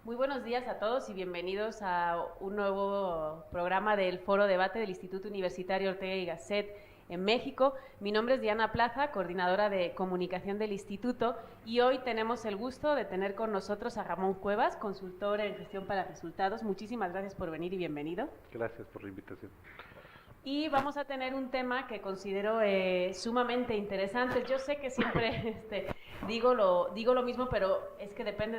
Muy buenos días a todos y bienvenidos a un nuevo programa del Foro Debate del Instituto Universitario Ortega y Gasset en México. Mi nombre es Diana Plaza, coordinadora de comunicación del instituto, y hoy tenemos el gusto de tener con nosotros a Ramón Cuevas, consultor en gestión para resultados. Muchísimas gracias por venir y bienvenido. Gracias por la invitación. Y vamos a tener un tema que considero sumamente interesante. Yo sé que siempre digo lo mismo, pero es que depende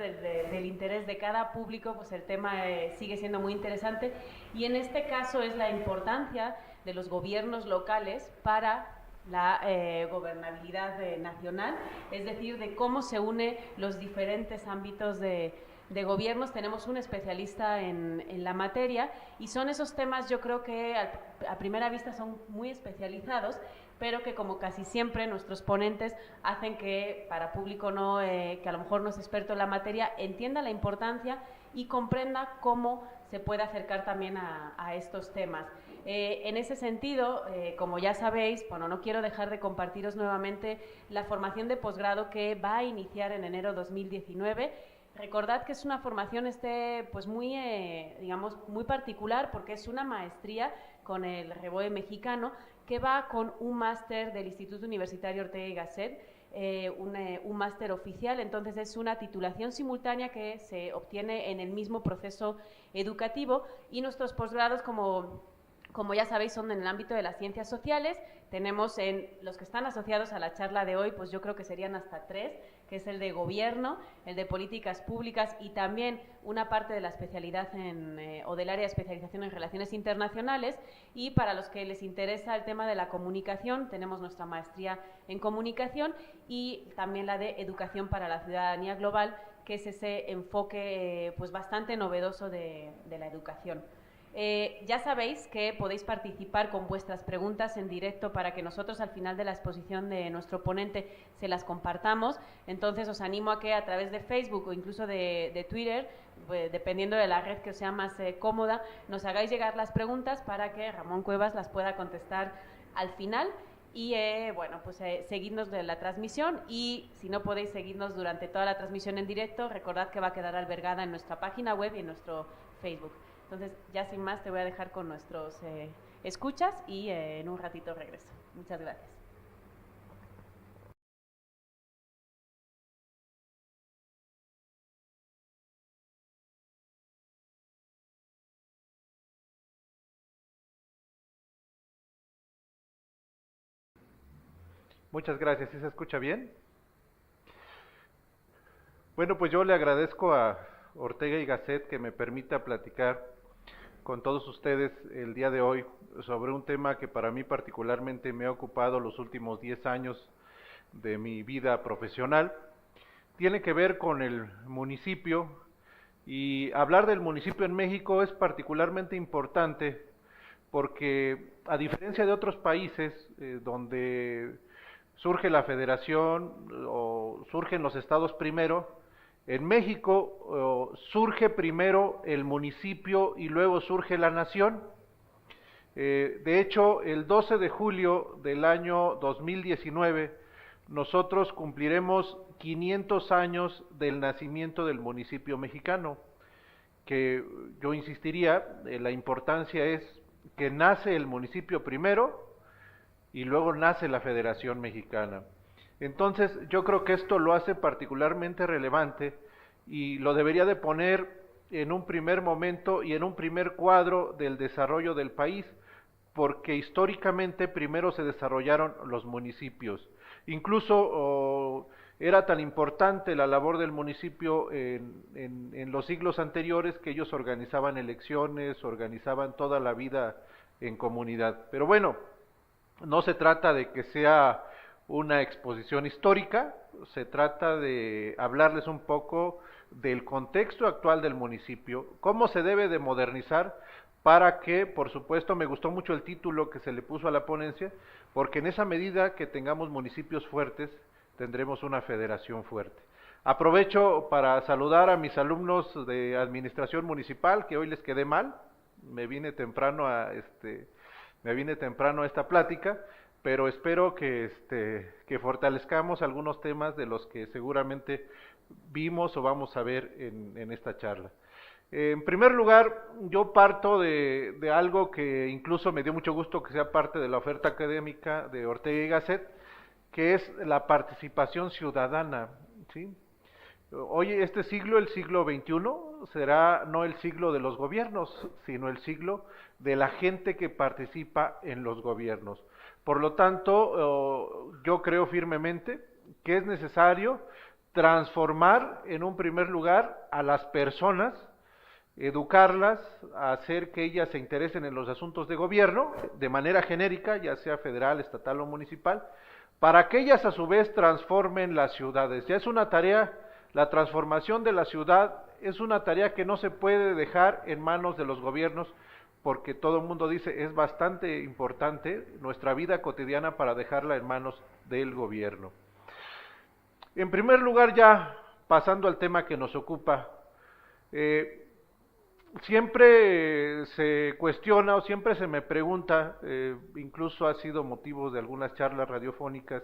del interés de cada público, pues el tema sigue siendo muy interesante. Y en este caso es la importancia de los gobiernos locales para la gobernabilidad nacional, es decir, de cómo se unen los diferentes ámbitos de gobiernos. Tenemos un especialista en la materia y son esos temas, yo creo que a primera vista son muy especializados, pero que como casi siempre nuestros ponentes hacen que para público no, que a lo mejor no es experto en la materia, entienda la importancia y comprenda cómo se puede acercar también a estos temas. En ese sentido, como ya sabéis, bueno, no quiero dejar de compartiros nuevamente la formación de posgrado que va a iniciar en enero 2019. Recordad que es una formación pues muy, digamos, muy particular, porque es una maestría con el REBOE mexicano que va con un máster del Instituto Universitario Ortega y Gasset, un máster oficial. Entonces es una titulación simultánea que se obtiene en el mismo proceso educativo, y nuestros posgrados, como ya sabéis, son en el ámbito de las ciencias sociales. Tenemos en los que están asociados a la charla de hoy, pues yo creo que serían hasta 3, que es el de gobierno, el de políticas públicas y también una parte de la especialidad o del área de especialización en relaciones internacionales. Y para los que les interesa el tema de la comunicación, tenemos nuestra maestría en comunicación y también la de educación para la ciudadanía global, que es ese enfoque pues bastante novedoso de la educación. Ya sabéis que podéis participar con vuestras preguntas en directo para que nosotros al final de la exposición de nuestro ponente se las compartamos. Entonces os animo a que a través de Facebook o incluso de Twitter, dependiendo de la red que os sea más cómoda, nos hagáis llegar las preguntas para que Ramón Cuevas las pueda contestar al final. Y bueno, pues seguidnos de la transmisión, y si no podéis seguirnos durante toda la transmisión en directo, recordad que va a quedar albergada en nuestra página web y en nuestro Facebook. Entonces, ya sin más, te voy a dejar con nuestros escuchas y en un ratito regreso. Muchas gracias. Muchas gracias. ¿Sí se escucha bien? Bueno, pues yo le agradezco a Ortega y Gasset que me permita platicar con todos ustedes el día de hoy sobre un tema que para mí particularmente me ha ocupado los últimos 10 años de mi vida profesional. Tiene que ver con el municipio, y hablar del municipio en México es particularmente importante porque a diferencia de otros países donde surge la federación o surgen los estados primero, en México surge primero el municipio y luego surge la nación. De hecho, el 12 de julio del año 2019, nosotros cumpliremos 500 años del nacimiento del municipio mexicano, que yo insistiría, la importancia es que nace el municipio primero y luego nace la Federación Mexicana. Entonces, yo creo que esto lo hace particularmente relevante y lo debería de poner en un primer momento y en un primer cuadro del desarrollo del país, porque históricamente primero se desarrollaron los municipios. Incluso era tan importante la labor del municipio en los siglos anteriores que ellos organizaban elecciones, organizaban toda la vida en comunidad. Pero bueno, no se trata de que sea una exposición histórica, se trata de hablarles un poco del contexto actual del municipio, cómo se debe de modernizar para que, por supuesto, me gustó mucho el título que se le puso a la ponencia, porque en esa medida que tengamos municipios fuertes, tendremos una federación fuerte. Aprovecho para saludar a mis alumnos de administración municipal, que hoy les quedé mal, me vine temprano a esta plática, pero espero que fortalezcamos algunos temas de los que seguramente vimos o vamos a ver en esta charla. En primer lugar, yo parto de algo que incluso me dio mucho gusto que sea parte de la oferta académica de Ortega y Gasset, que es la participación ciudadana, ¿sí? Hoy este siglo, el siglo XXI, será no el siglo de los gobiernos, sino el siglo de la gente que participa en los gobiernos. Por lo tanto, yo creo firmemente que es necesario transformar en un primer lugar a las personas, educarlas, hacer que ellas se interesen en los asuntos de gobierno de manera genérica, ya sea federal, estatal o municipal, para que ellas a su vez transformen las ciudades. Ya es una tarea, la transformación de la ciudad es una tarea que no se puede dejar en manos de los gobiernos, porque todo el mundo dice es bastante importante nuestra vida cotidiana para dejarla en manos del gobierno. En primer lugar, ya pasando al tema que nos ocupa, siempre se cuestiona o siempre se me pregunta, incluso ha sido motivo de algunas charlas radiofónicas,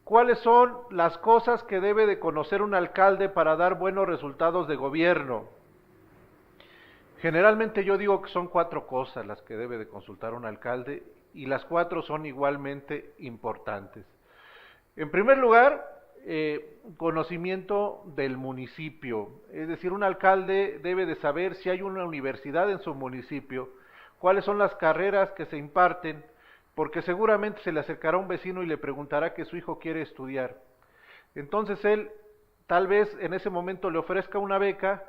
¿cuáles son las cosas que debe de conocer un alcalde para dar buenos resultados de gobierno? Generalmente yo digo que son 4 cosas las que debe de consultar un alcalde y las 4 son igualmente importantes. En primer lugar, conocimiento del municipio, es decir, un alcalde debe de saber si hay una universidad en su municipio, cuáles son las carreras que se imparten, porque seguramente se le acercará un vecino y le preguntará que su hijo quiere estudiar. Entonces él tal vez en ese momento le ofrezca una beca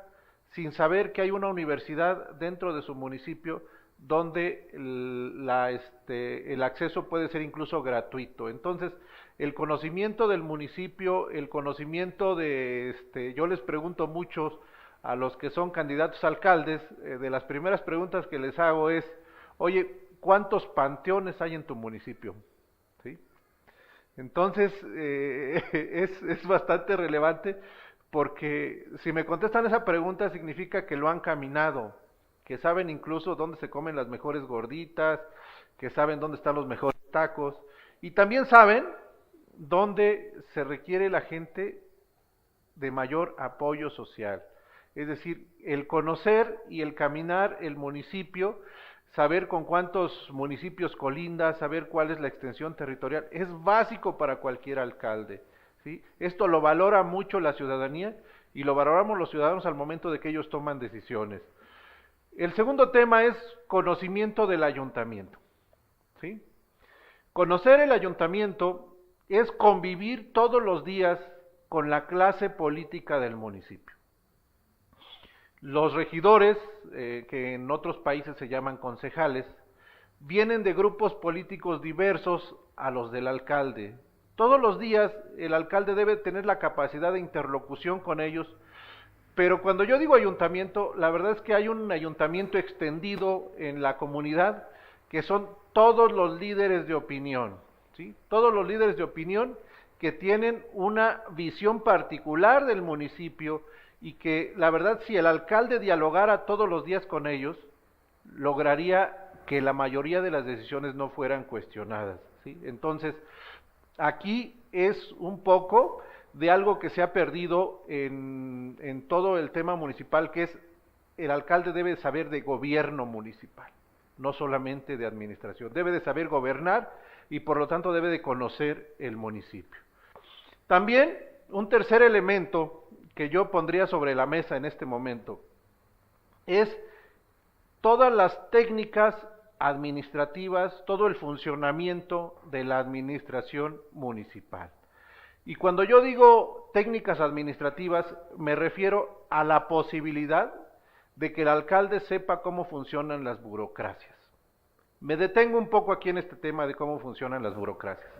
sin saber que hay una universidad dentro de su municipio donde el acceso puede ser incluso gratuito. Entonces, el conocimiento del municipio, el conocimiento de, yo les pregunto muchos a los que son candidatos a alcaldes, de las primeras preguntas que les hago es, oye, ¿cuántos panteones hay en tu municipio? ¿Sí? Entonces, es bastante relevante porque si me contestan esa pregunta significa que lo han caminado, que saben incluso dónde se comen las mejores gorditas, que saben dónde están los mejores tacos, y también saben dónde se requiere la gente de mayor apoyo social. Es decir, el conocer y el caminar el municipio, saber con cuántos municipios colinda, saber cuál es la extensión territorial, es básico para cualquier alcalde, ¿sí? Esto lo valora mucho la ciudadanía y lo valoramos los ciudadanos al momento de que ellos toman decisiones. El segundo tema es conocimiento del ayuntamiento, ¿sí? Conocer el ayuntamiento es convivir todos los días con la clase política del municipio. Los regidores, que en otros países se llaman concejales, vienen de grupos políticos diversos a los del alcalde. Todos los días el alcalde debe tener la capacidad de interlocución con ellos, pero cuando yo digo ayuntamiento, la verdad es que hay un ayuntamiento extendido en la comunidad, que son todos los líderes de opinión, ¿sí? Todos los líderes de opinión que tienen una visión particular del municipio y que la verdad si el alcalde dialogara todos los días con ellos, lograría que la mayoría de las decisiones no fueran cuestionadas, ¿sí? Entonces, aquí es un poco de algo que se ha perdido en todo el tema municipal, que es el alcalde debe saber de gobierno municipal, no solamente de administración, debe de saber gobernar y por lo tanto debe de conocer el municipio. También un tercer elemento que yo pondría sobre la mesa en este momento es todas las técnicas administrativas, todo el funcionamiento de la administración municipal. Y cuando yo digo técnicas administrativas, me refiero a la posibilidad de que el alcalde sepa cómo funcionan las burocracias. Me detengo un poco aquí en este tema de cómo funcionan las burocracias.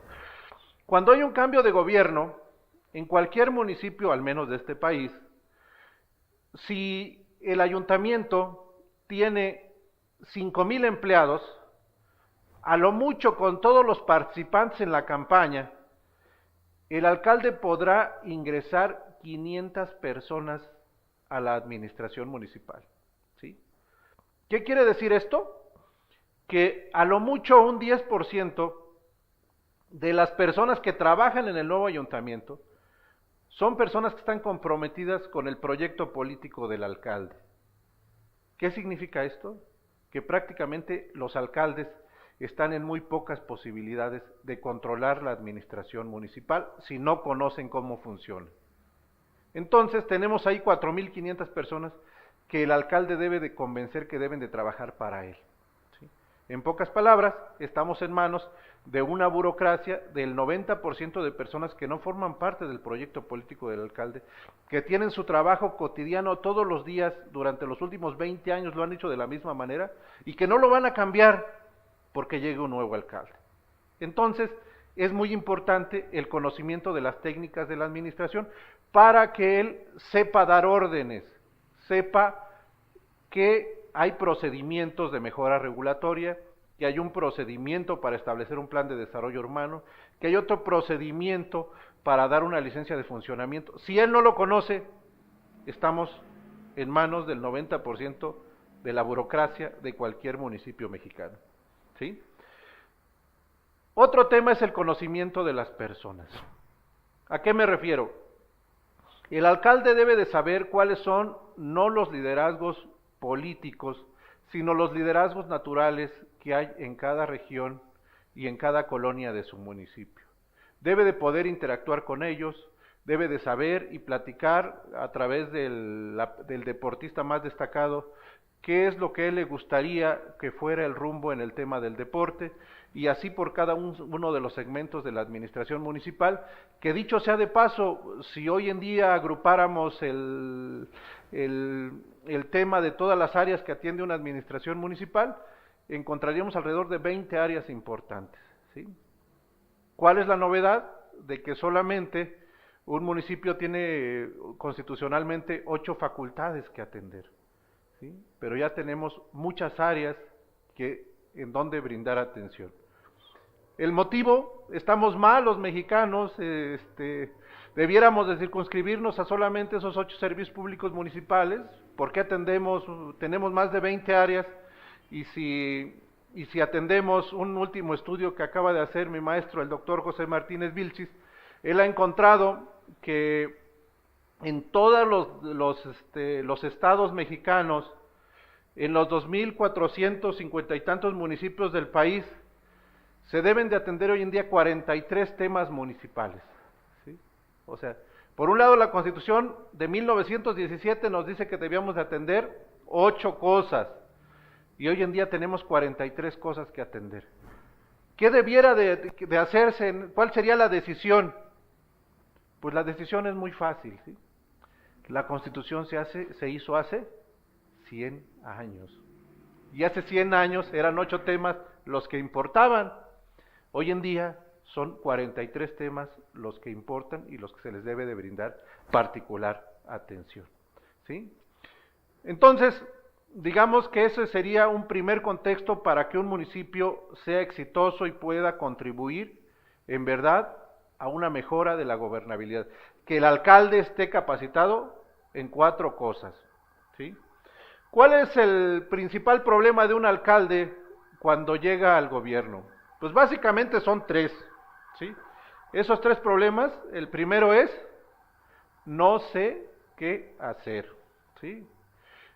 Cuando hay un cambio de gobierno, en cualquier municipio, al menos de este país, si el ayuntamiento tiene 5,000 empleados, a lo mucho con todos los participantes en la campaña, el alcalde podrá ingresar 500 personas a la administración municipal, ¿sí? ¿Qué quiere decir esto? Que a lo mucho un 10% de las personas que trabajan en el nuevo ayuntamiento son personas que están comprometidas con el proyecto político del alcalde. ¿Qué significa esto? Que prácticamente los alcaldes están en muy pocas posibilidades de controlar la administración municipal si no conocen cómo funciona. Entonces tenemos ahí 4.500 personas que el alcalde debe de convencer que deben de trabajar para él. ¿Sí? En pocas palabras, estamos en manos de una burocracia del 90% de personas que no forman parte del proyecto político del alcalde, que tienen su trabajo cotidiano todos los días, durante los últimos 20 años lo han hecho de la misma manera, y que no lo van a cambiar porque llegue un nuevo alcalde. Entonces, es muy importante el conocimiento de las técnicas de la administración para que él sepa dar órdenes, sepa que hay procedimientos de mejora regulatoria, que hay un procedimiento para establecer un plan de desarrollo urbano, que hay otro procedimiento para dar una licencia de funcionamiento. Si él no lo conoce, estamos en manos del 90% de la burocracia de cualquier municipio mexicano. ¿Sí? Otro tema es el conocimiento de las personas. ¿A qué me refiero? El alcalde debe de saber cuáles son no los liderazgos políticos, sino los liderazgos naturales que hay en cada región y en cada colonia de su municipio. Debe de poder interactuar con ellos, debe de saber y platicar a través del deportista más destacado qué es lo que a él le gustaría que fuera el rumbo en el tema del deporte, y así por cada uno de los segmentos de la administración municipal, que dicho sea de paso, si hoy en día agrupáramos el tema de todas las áreas que atiende una administración municipal, encontraríamos alrededor de 20 áreas importantes. ¿Sí? ¿Cuál es la novedad? De que solamente un municipio tiene constitucionalmente 8 facultades que atender. ¿Sí? Pero ya tenemos muchas áreas en donde brindar atención. El motivo, estamos mal los mexicanos, debiéramos de circunscribirnos a solamente esos 8 servicios públicos municipales, porque tenemos más de 20 áreas, y si atendemos un último estudio que acaba de hacer mi maestro, el doctor José Martínez Vilchis, él ha encontrado que en todos los estados mexicanos, en los 2.450 y tantos municipios del país, se deben de atender hoy en día 43 temas municipales. ¿Sí? O sea, por un lado la Constitución de 1917 nos dice que debíamos de atender 8 cosas, y hoy en día tenemos 43 cosas que atender. ¿Qué debiera de hacerse? ¿Cuál sería la decisión? Pues la decisión es muy fácil, ¿sí? La Constitución se hizo hace 100 años. Y hace 100 años eran 8 temas los que importaban. Hoy en día son 43 temas los que importan y los que se les debe de brindar particular atención. ¿Sí? Entonces, digamos que ese sería un primer contexto para que un municipio sea exitoso y pueda contribuir, en verdad, a una mejora de la gobernabilidad. Que el alcalde esté capacitado en 4 cosas. ¿Sí? ¿Cuál es el principal problema de un alcalde cuando llega al gobierno? Pues básicamente son 3. ¿Sí? Esos 3 problemas, el primero es, no sé qué hacer. ¿Sí?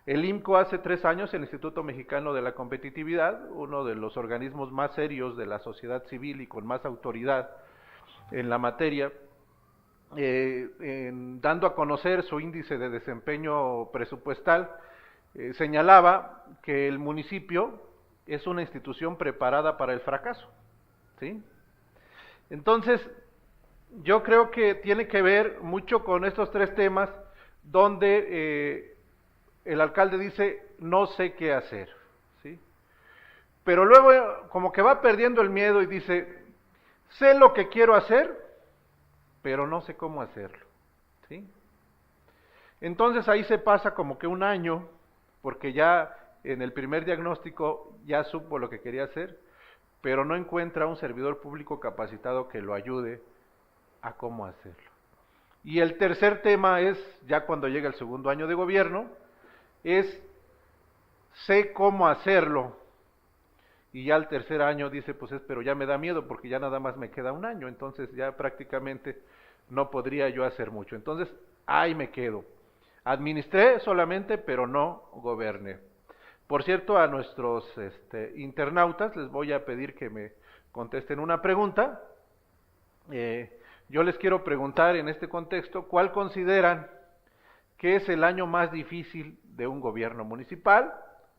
El IMCO hace 3 años, el Instituto Mexicano de la Competitividad, uno de los organismos más serios de la sociedad civil y con más autoridad en la materia, dando a conocer su índice de desempeño presupuestal, señalaba que el municipio es una institución preparada para el fracaso. ¿Sí? Entonces, yo creo que tiene que ver mucho con estos 3 temas donde el alcalde dice, no sé qué hacer. ¿Sí? Pero luego como que va perdiendo el miedo y dice, sé lo que quiero hacer, pero no sé cómo hacerlo. ¿Sí? Entonces ahí se pasa como que un año, porque ya en el primer diagnóstico ya supo lo que quería hacer, pero no encuentra un servidor público capacitado que lo ayude a cómo hacerlo. Y el tercer tema es, ya cuando llega el segundo año de gobierno, es sé cómo hacerlo, y ya el tercer año dice, pues pero ya me da miedo porque ya nada más me queda un año, entonces ya prácticamente no podría yo hacer mucho. Entonces, ahí me quedo. Administré solamente, pero no goberné. Por cierto, a nuestros internautas les voy a pedir que me contesten una pregunta. Yo les quiero preguntar en este contexto, ¿cuál consideran que es el año más difícil de un gobierno municipal,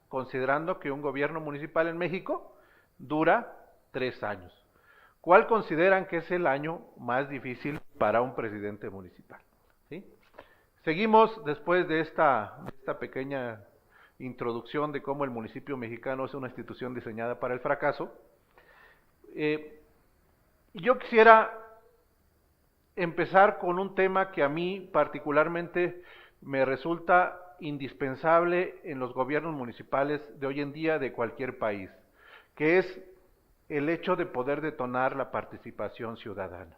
considerando que un gobierno municipal en México dura 3 años? ¿Cuál consideran que es el año más difícil para un presidente municipal? ¿Sí? Seguimos después de esta pequeña introducción de cómo el municipio mexicano es una institución diseñada para el fracaso. Yo quisiera empezar con un tema que a mí particularmente me resulta indispensable en los gobiernos municipales de hoy en día de cualquier país, que es el hecho de poder detonar la participación ciudadana.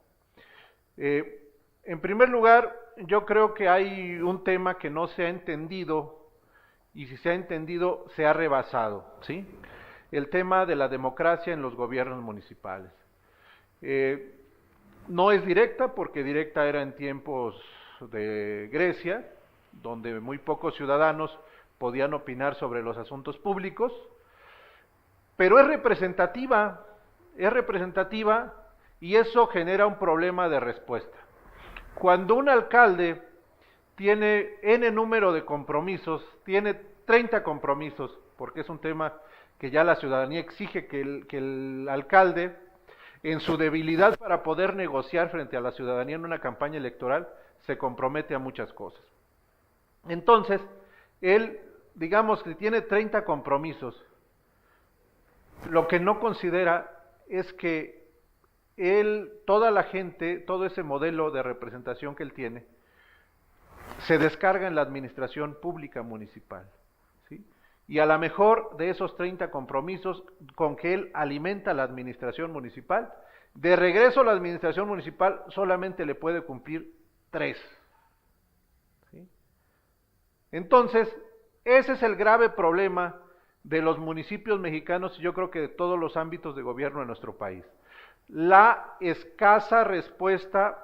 En primer lugar, yo creo que hay un tema que no se ha entendido, y si se ha entendido, se ha rebasado, ¿sí? El tema de la democracia en los gobiernos municipales. No es directa, porque directa era en tiempos de Grecia, donde muy pocos ciudadanos podían opinar sobre los asuntos públicos, pero es representativa y eso genera un problema de respuesta. Cuando un alcalde tiene N número de compromisos, tiene 30 compromisos, porque es un tema que ya la ciudadanía exige que el alcalde, en su debilidad para poder negociar frente a la ciudadanía en una campaña electoral, se compromete a muchas cosas. Entonces, él, digamos que tiene 30 compromisos, lo que no considera es que él, toda la gente, todo ese modelo de representación que él tiene, se descarga en la administración pública municipal, ¿sí? Y a lo mejor de esos 30 compromisos con que él alimenta la administración municipal, de regreso a la administración municipal solamente le puede cumplir 3. ¿Sí? Entonces, ese es el grave problema de los municipios mexicanos y yo creo que de todos los ámbitos de gobierno en nuestro país. La escasa respuesta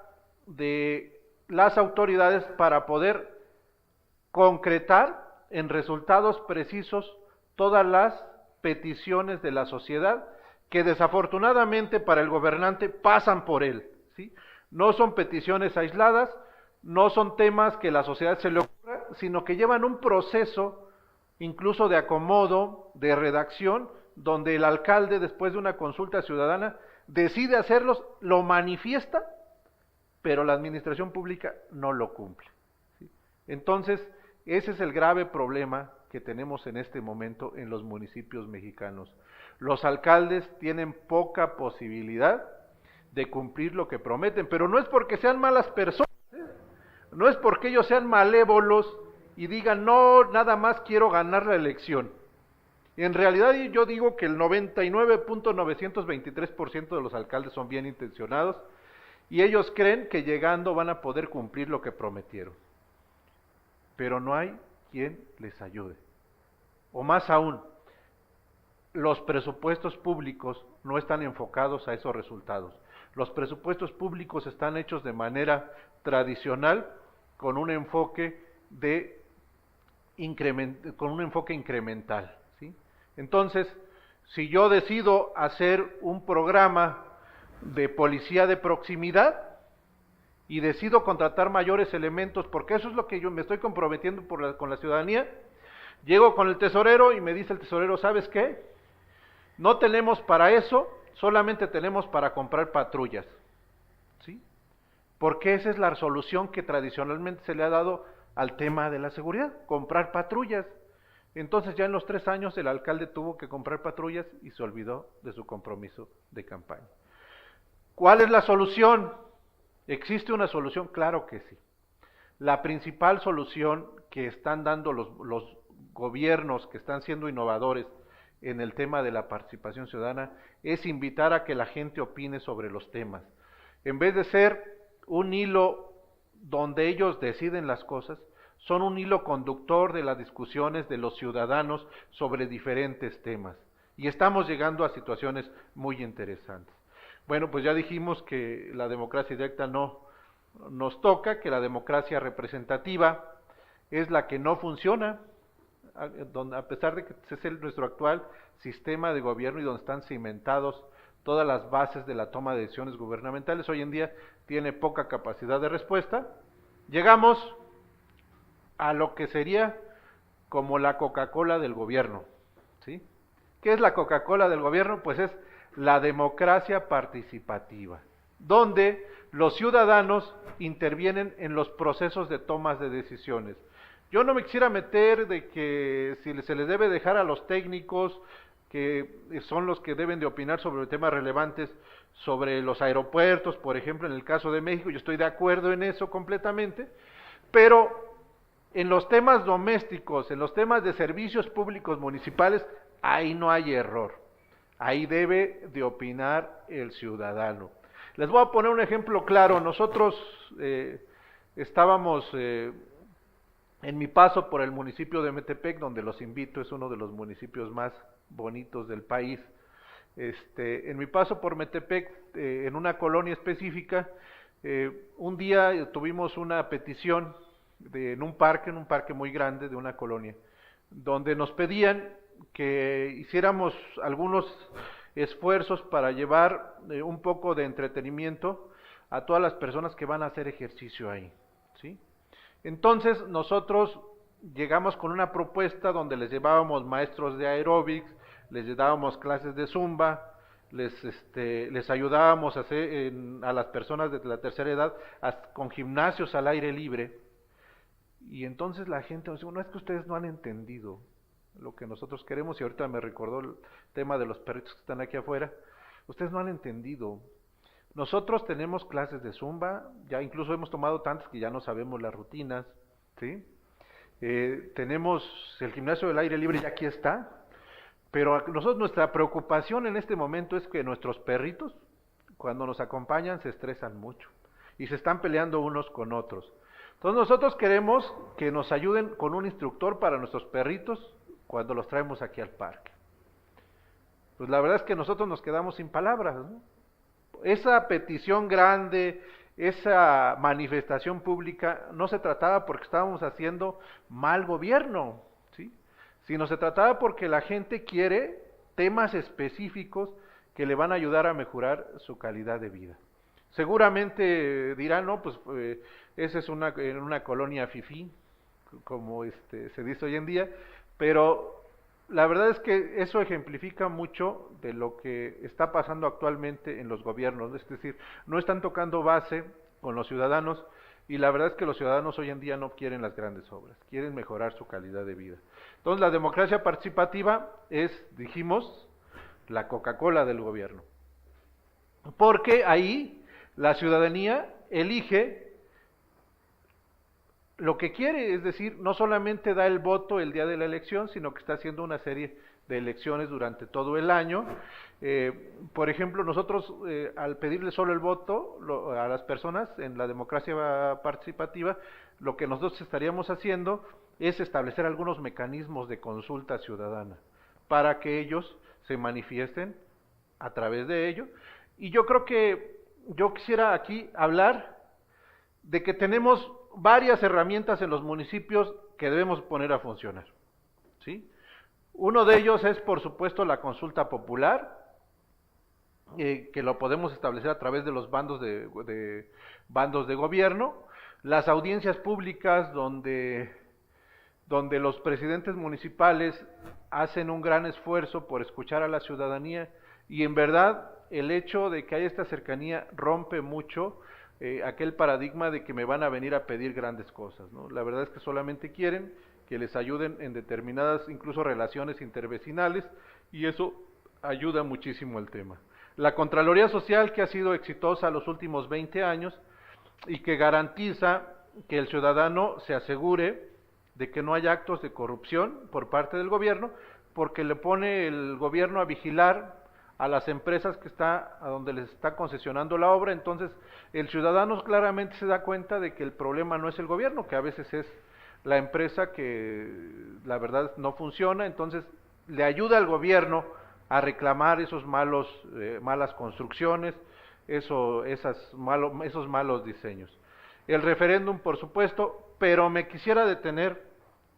de las autoridades para poder concretar en resultados precisos todas las peticiones de la sociedad que desafortunadamente para el gobernante pasan por él, ¿sí? No son peticiones aisladas, no son temas que la sociedad se le ocurra, sino que llevan un proceso incluso de acomodo, de redacción, donde el alcalde después de una consulta ciudadana decide hacerlos, lo manifiesta, pero la administración pública no lo cumple, ¿sí? Entonces, ese es el grave problema que tenemos en este momento en los municipios mexicanos. Los alcaldes tienen poca posibilidad de cumplir lo que prometen, pero no es porque sean malas personas, no es porque ellos sean malévolos y digan, no, nada más quiero ganar la elección. En realidad yo digo que el 99.923% de los alcaldes son bien intencionados y ellos creen que llegando van a poder cumplir lo que prometieron. Pero no hay quien les ayude. O más aún, los presupuestos públicos no están enfocados a esos resultados. Los presupuestos públicos están hechos de manera tradicional con un enfoque incremental, ¿sí? Entonces, si yo decido hacer un programa de policía de proximidad y decido contratar mayores elementos, porque eso es lo que yo me estoy comprometiendo con la ciudadanía, llego con el tesorero y me dice el tesorero, ¿sabes qué? No tenemos para eso, solamente tenemos para comprar patrullas, ¿sí? Porque esa es la solución que tradicionalmente se le ha dado al tema de la seguridad, comprar patrullas. Entonces ya en los 3 años el alcalde tuvo que comprar patrullas y se olvidó de su compromiso de campaña. ¿Cuál es la solución? ¿Existe una solución? Claro que sí. La principal solución que están dando los gobiernos que están siendo innovadores en el tema de la participación ciudadana es invitar a que la gente opine sobre los temas. En vez de ser un hilo donde ellos deciden las cosas, son un hilo conductor de las discusiones de los ciudadanos sobre diferentes temas. Y estamos llegando a situaciones muy interesantes. Bueno, pues ya dijimos que la democracia directa no Nos toca que la democracia representativa es la que no funciona, a pesar de que es nuestro actual sistema de gobierno y donde están cimentados todas las bases de la toma de decisiones gubernamentales, hoy en día tiene poca capacidad de respuesta. Llegamos a lo que sería como la Coca-Cola del gobierno, ¿sí? ¿Qué es la Coca-Cola del gobierno? Pues es la democracia participativa, donde los ciudadanos intervienen en los procesos de tomas de decisiones. Yo no me quisiera meter de que si se les debe dejar a los técnicos, que son los que deben de opinar sobre temas relevantes, sobre los aeropuertos, por ejemplo, en el caso de México, yo estoy de acuerdo en eso completamente, pero en los temas domésticos, en los temas de servicios públicos municipales, ahí no hay error. Ahí debe de opinar el ciudadano. Les voy a poner un ejemplo claro. Nosotros estábamos en mi paso por el municipio de Metepec, donde los invito, es uno de los municipios más bonitos del país. En mi paso por Metepec, en una colonia específica, un día tuvimos una petición en un parque muy grande de una colonia, donde nos pedían que hiciéramos algunos esfuerzos para llevar un poco de entretenimiento a todas las personas que van a hacer ejercicio ahí, ¿sí? Entonces nosotros llegamos con una propuesta donde les llevábamos maestros de aeróbics, les dábamos clases de zumba, les ayudábamos a hacer a las personas de la tercera edad con gimnasios al aire libre. Y entonces la gente nos dice, no, es que ustedes no han entendido lo que nosotros queremos, y ahorita me recordó el tema de los perritos que están aquí afuera. Ustedes no han entendido. Nosotros tenemos clases de zumba, ya incluso hemos tomado tantas que ya no sabemos las rutinas, ¿sí? Tenemos el gimnasio del aire libre, ya aquí está, pero nosotros nuestra preocupación en este momento es que nuestros perritos, cuando nos acompañan, se estresan mucho y se están peleando unos con otros. Entonces nosotros queremos que nos ayuden con un instructor para nuestros perritos cuando los traemos aquí al parque. Pues la verdad es que nosotros nos quedamos sin palabras, ¿no? Esa petición grande, esa manifestación pública, no se trataba porque estábamos haciendo mal gobierno, ¿sí? Sino se trataba porque la gente quiere temas específicos que le van a ayudar a mejorar su calidad de vida. Seguramente dirán, no, pues esa es una colonia fifí, como se dice hoy en día, pero la verdad es que eso ejemplifica mucho de lo que está pasando actualmente en los gobiernos, es decir, no están tocando base con los ciudadanos, y la verdad es que los ciudadanos hoy en día no quieren las grandes obras, quieren mejorar su calidad de vida. Entonces la democracia participativa es, dijimos, la Coca-Cola del gobierno, porque ahí la ciudadanía elige lo que quiere, es decir, no solamente da el voto el día de la elección, sino que está haciendo una serie de elecciones durante todo el año. Por ejemplo, nosotros al pedirle solo el voto a las personas en la democracia participativa, lo que nosotros estaríamos haciendo es establecer algunos mecanismos de consulta ciudadana para que ellos se manifiesten a través de ello. Y yo creo que yo quisiera aquí hablar de que tenemos varias herramientas en los municipios que debemos poner a funcionar, ¿sí? Uno de ellos es, por supuesto, la consulta popular, que lo podemos establecer a través de los bandos de gobierno, las audiencias públicas donde los presidentes municipales hacen un gran esfuerzo por escuchar a la ciudadanía, y en verdad el hecho de que haya esta cercanía rompe mucho aquel paradigma de que me van a venir a pedir grandes cosas, ¿no? La verdad es que solamente quieren que les ayuden en determinadas, incluso relaciones intervecinales, y eso ayuda muchísimo al tema. La Contraloría Social, que ha sido exitosa los últimos 20 años y que garantiza que el ciudadano se asegure de que no haya actos de corrupción por parte del gobierno, porque le pone el gobierno a vigilar a las empresas a donde les está concesionando la obra. Entonces el ciudadano claramente se da cuenta de que el problema no es el gobierno, que a veces es la empresa que la verdad no funciona. Entonces le ayuda al gobierno a reclamar esos malas construcciones, esos malos diseños. el referéndum, por supuesto, pero me quisiera detener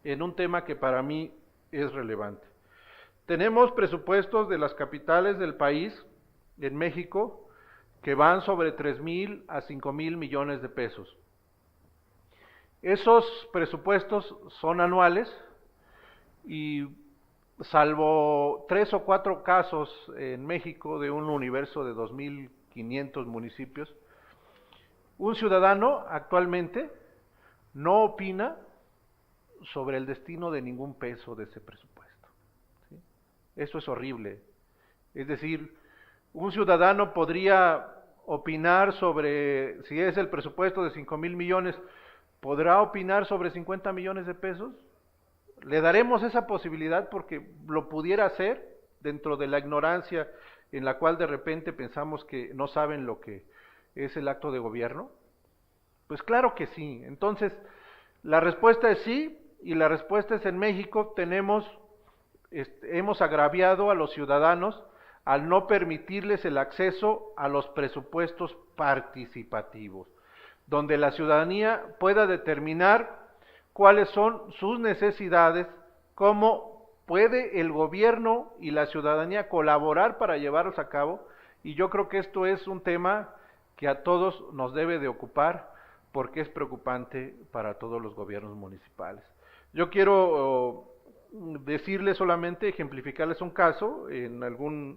en un tema que para mí es relevante. Tenemos presupuestos de las capitales del país, en México, que van sobre 3,000 a 5,000 millones de pesos. Esos presupuestos son anuales y salvo 3 o 4 casos en México de un universo de 2,500 municipios, un ciudadano actualmente no opina sobre el destino de ningún peso de ese presupuesto. ¿Sí? Eso es horrible. Es decir, un ciudadano podría opinar sobre, si es el presupuesto de 5,000 millones, ¿podrá opinar sobre 50 millones de pesos? Le daremos esa posibilidad porque lo pudiera hacer dentro de la ignorancia en la cual de repente pensamos que no saben lo que es el acto de gobierno. Pues claro que sí. Entonces, la respuesta es sí, y la respuesta es en México hemos agraviado a los ciudadanos al no permitirles el acceso a los presupuestos participativos, donde la ciudadanía pueda determinar cuáles son sus necesidades, cómo puede el gobierno y la ciudadanía colaborar para llevarlos a cabo, y yo creo que esto es un tema que a todos nos debe de ocupar, porque es preocupante para todos los gobiernos municipales. Yo quiero decirles solamente, ejemplificarles un caso.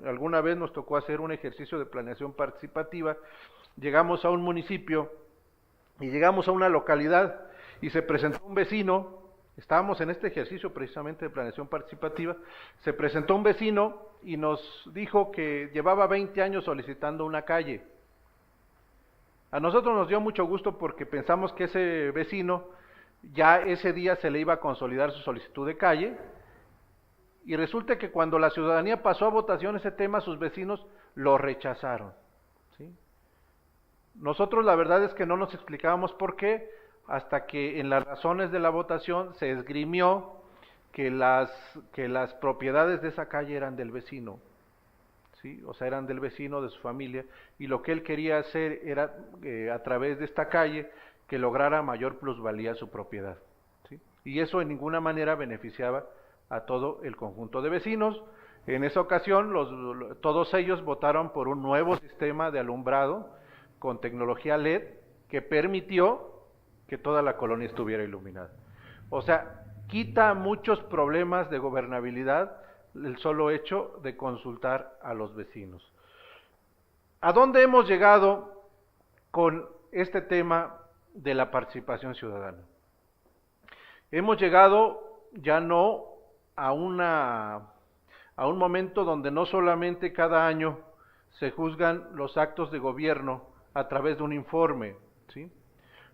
Alguna vez nos tocó hacer un ejercicio de planeación participativa. Llegamos a un municipio y llegamos a una localidad y se presentó un vecino. Estábamos en este ejercicio precisamente de planeación participativa. Se presentó un vecino y nos dijo que llevaba 20 años solicitando una calle. A nosotros nos dio mucho gusto porque pensamos que ese vecino ya ese día se le iba a consolidar su solicitud de calle, y resulta que cuando la ciudadanía pasó a votación ese tema, sus vecinos lo rechazaron. ¿Sí? Nosotros la verdad es que no nos explicábamos por qué, hasta que en las razones de la votación se esgrimió que las propiedades de esa calle eran del vecino. ¿Sí? O sea, eran del vecino, de su familia, y lo que él quería hacer era, a través de esta calle, que lograra mayor plusvalía su propiedad. ¿Sí? Y eso en ninguna manera beneficiaba a todo el conjunto de vecinos. En esa ocasión, todos ellos votaron por un nuevo sistema de alumbrado con tecnología LED que permitió que toda la colonia estuviera iluminada. O sea, quita muchos problemas de gobernabilidad el solo hecho de consultar a los vecinos. ¿A dónde hemos llegado con este tema de la participación ciudadana? Hemos llegado ya no a un momento donde no solamente cada año se juzgan los actos de gobierno a través de un informe, ¿sí?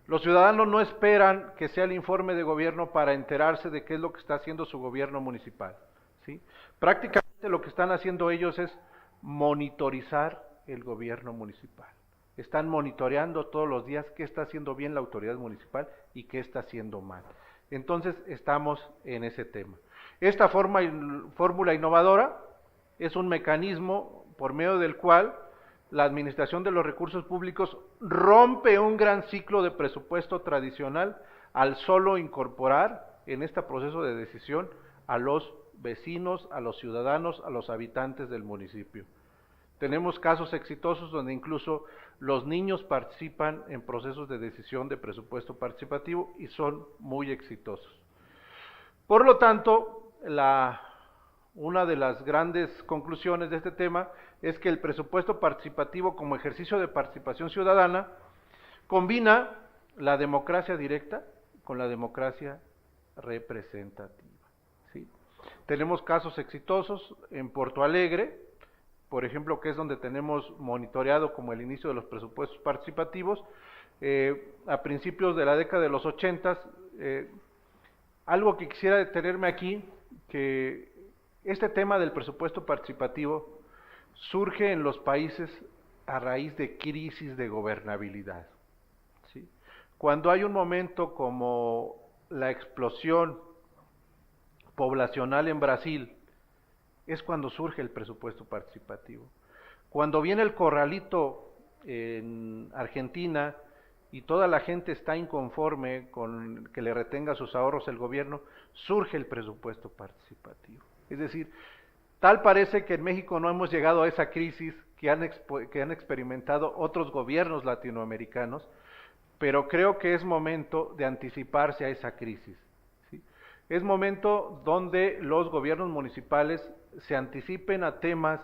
Los ciudadanos no esperan que sea el informe de gobierno para enterarse de qué es lo que está haciendo su gobierno municipal, ¿sí? Prácticamente lo que están haciendo ellos es monitorizar el gobierno municipal. Están monitoreando todos los días qué está haciendo bien la autoridad municipal y qué está haciendo mal. Entonces estamos en ese tema. Esta fórmula innovadora es un mecanismo por medio del cual la administración de los recursos públicos rompe un gran ciclo de presupuesto tradicional al solo incorporar en este proceso de decisión a los vecinos, a los ciudadanos, a los habitantes del municipio. Tenemos casos exitosos donde incluso los niños participan en procesos de decisión de presupuesto participativo y son muy exitosos. Por lo tanto, una de las grandes conclusiones de este tema es que el presupuesto participativo como ejercicio de participación ciudadana combina la democracia directa con la democracia representativa. ¿Sí? Tenemos casos exitosos en Porto Alegre, por ejemplo, que es donde tenemos monitoreado como el inicio de los presupuestos participativos. A principios de la década de los 80, algo que quisiera detenerme aquí, que este tema del presupuesto participativo surge en los países a raíz de crisis de gobernabilidad. ¿Sí? Cuando hay un momento como la explosión poblacional en Brasil, es cuando surge el presupuesto participativo. Cuando viene el corralito en Argentina y toda la gente está inconforme con que le retenga sus ahorros el gobierno, surge el presupuesto participativo. Es decir, tal parece que en México no hemos llegado a esa crisis que han experimentado otros gobiernos latinoamericanos, pero creo que es momento de anticiparse a esa crisis, ¿sí? Es momento donde los gobiernos municipales se anticipen a temas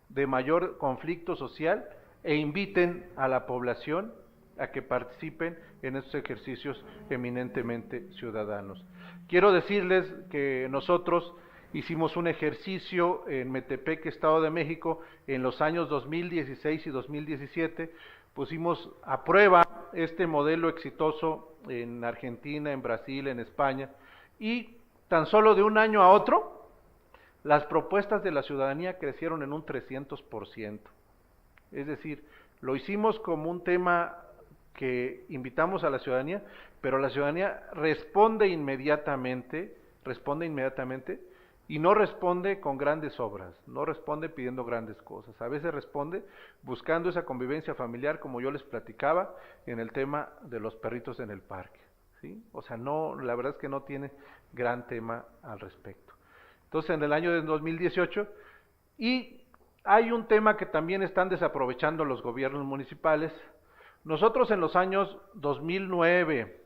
de mayor conflicto social e inviten a la población a que participen en estos ejercicios eminentemente ciudadanos. Quiero decirles que nosotros hicimos un ejercicio en Metepec, Estado de México, en los años 2016 y 2017, pusimos a prueba este modelo exitoso en Argentina, en Brasil, en España, y tan solo de un año a otro, las propuestas de la ciudadanía crecieron en un 300%. Es decir, lo hicimos como un tema que invitamos a la ciudadanía, pero la ciudadanía responde inmediatamente y no responde con grandes obras, no responde pidiendo grandes cosas, a veces responde buscando esa convivencia familiar, como yo les platicaba en el tema de los perritos en el parque, ¿sí? O sea, no, la verdad es que no tiene gran tema al respecto. Entonces, en el año de 2018, y hay un tema que también están desaprovechando los gobiernos municipales. Nosotros en los años 2009,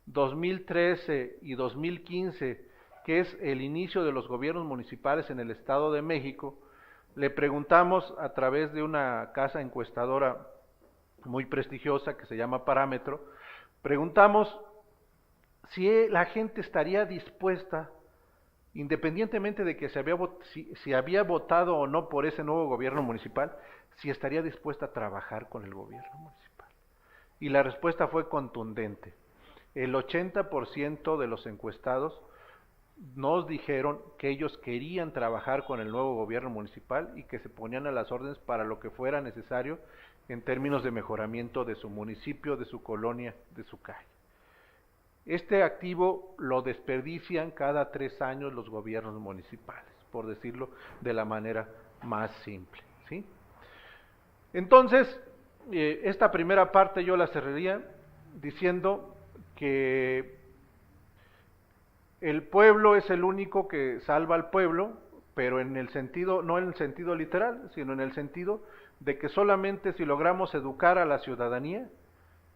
2013 y 2015, que es el inicio de los gobiernos municipales en el Estado de México, le preguntamos a través de una casa encuestadora muy prestigiosa que se llama Parámetro, preguntamos si la gente estaría dispuesta, independientemente de que si había votado o no por ese nuevo gobierno municipal, si estaría dispuesta a trabajar con el gobierno municipal. Y la respuesta fue contundente. El 80% de los encuestados nos dijeron que ellos querían trabajar con el nuevo gobierno municipal y que se ponían a las órdenes para lo que fuera necesario en términos de mejoramiento de su municipio, de su colonia, de su calle. Este activo lo desperdician cada 3 años los gobiernos municipales, por decirlo de la manera más simple, ¿sí? Entonces, esta primera parte yo la cerraría diciendo que el pueblo es el único que salva al pueblo, pero en el sentido, no en el sentido literal, sino en el sentido de que solamente si logramos educar a la ciudadanía,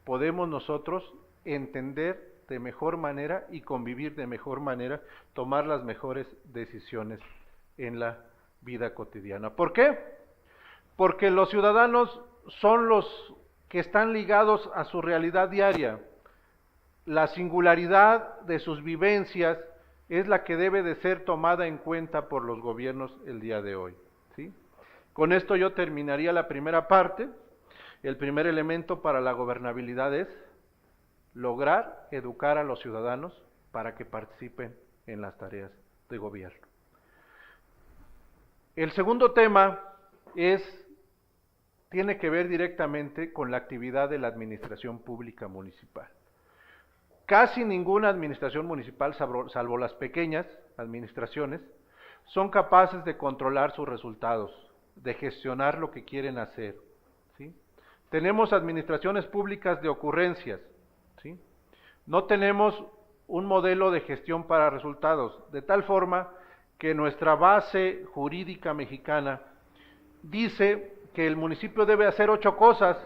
podemos nosotros entender de mejor manera y convivir de mejor manera, tomar las mejores decisiones en la vida cotidiana. ¿Por qué? Porque los ciudadanos son los que están ligados a su realidad diaria. La singularidad de sus vivencias es la que debe de ser tomada en cuenta por los gobiernos el día de hoy, ¿sí? Con esto yo terminaría la primera parte. El primer elemento para la gobernabilidad es lograr educar a los ciudadanos para que participen en las tareas de gobierno. El segundo tema tiene que ver directamente con la actividad de la administración pública municipal. Casi ninguna administración municipal, salvo las pequeñas administraciones, son capaces de controlar sus resultados, de gestionar lo que quieren hacer, ¿sí? Tenemos administraciones públicas de ocurrencias, ¿sí? No tenemos un modelo de gestión para resultados, de tal forma que nuestra base jurídica mexicana dice que el municipio debe hacer 8 cosas,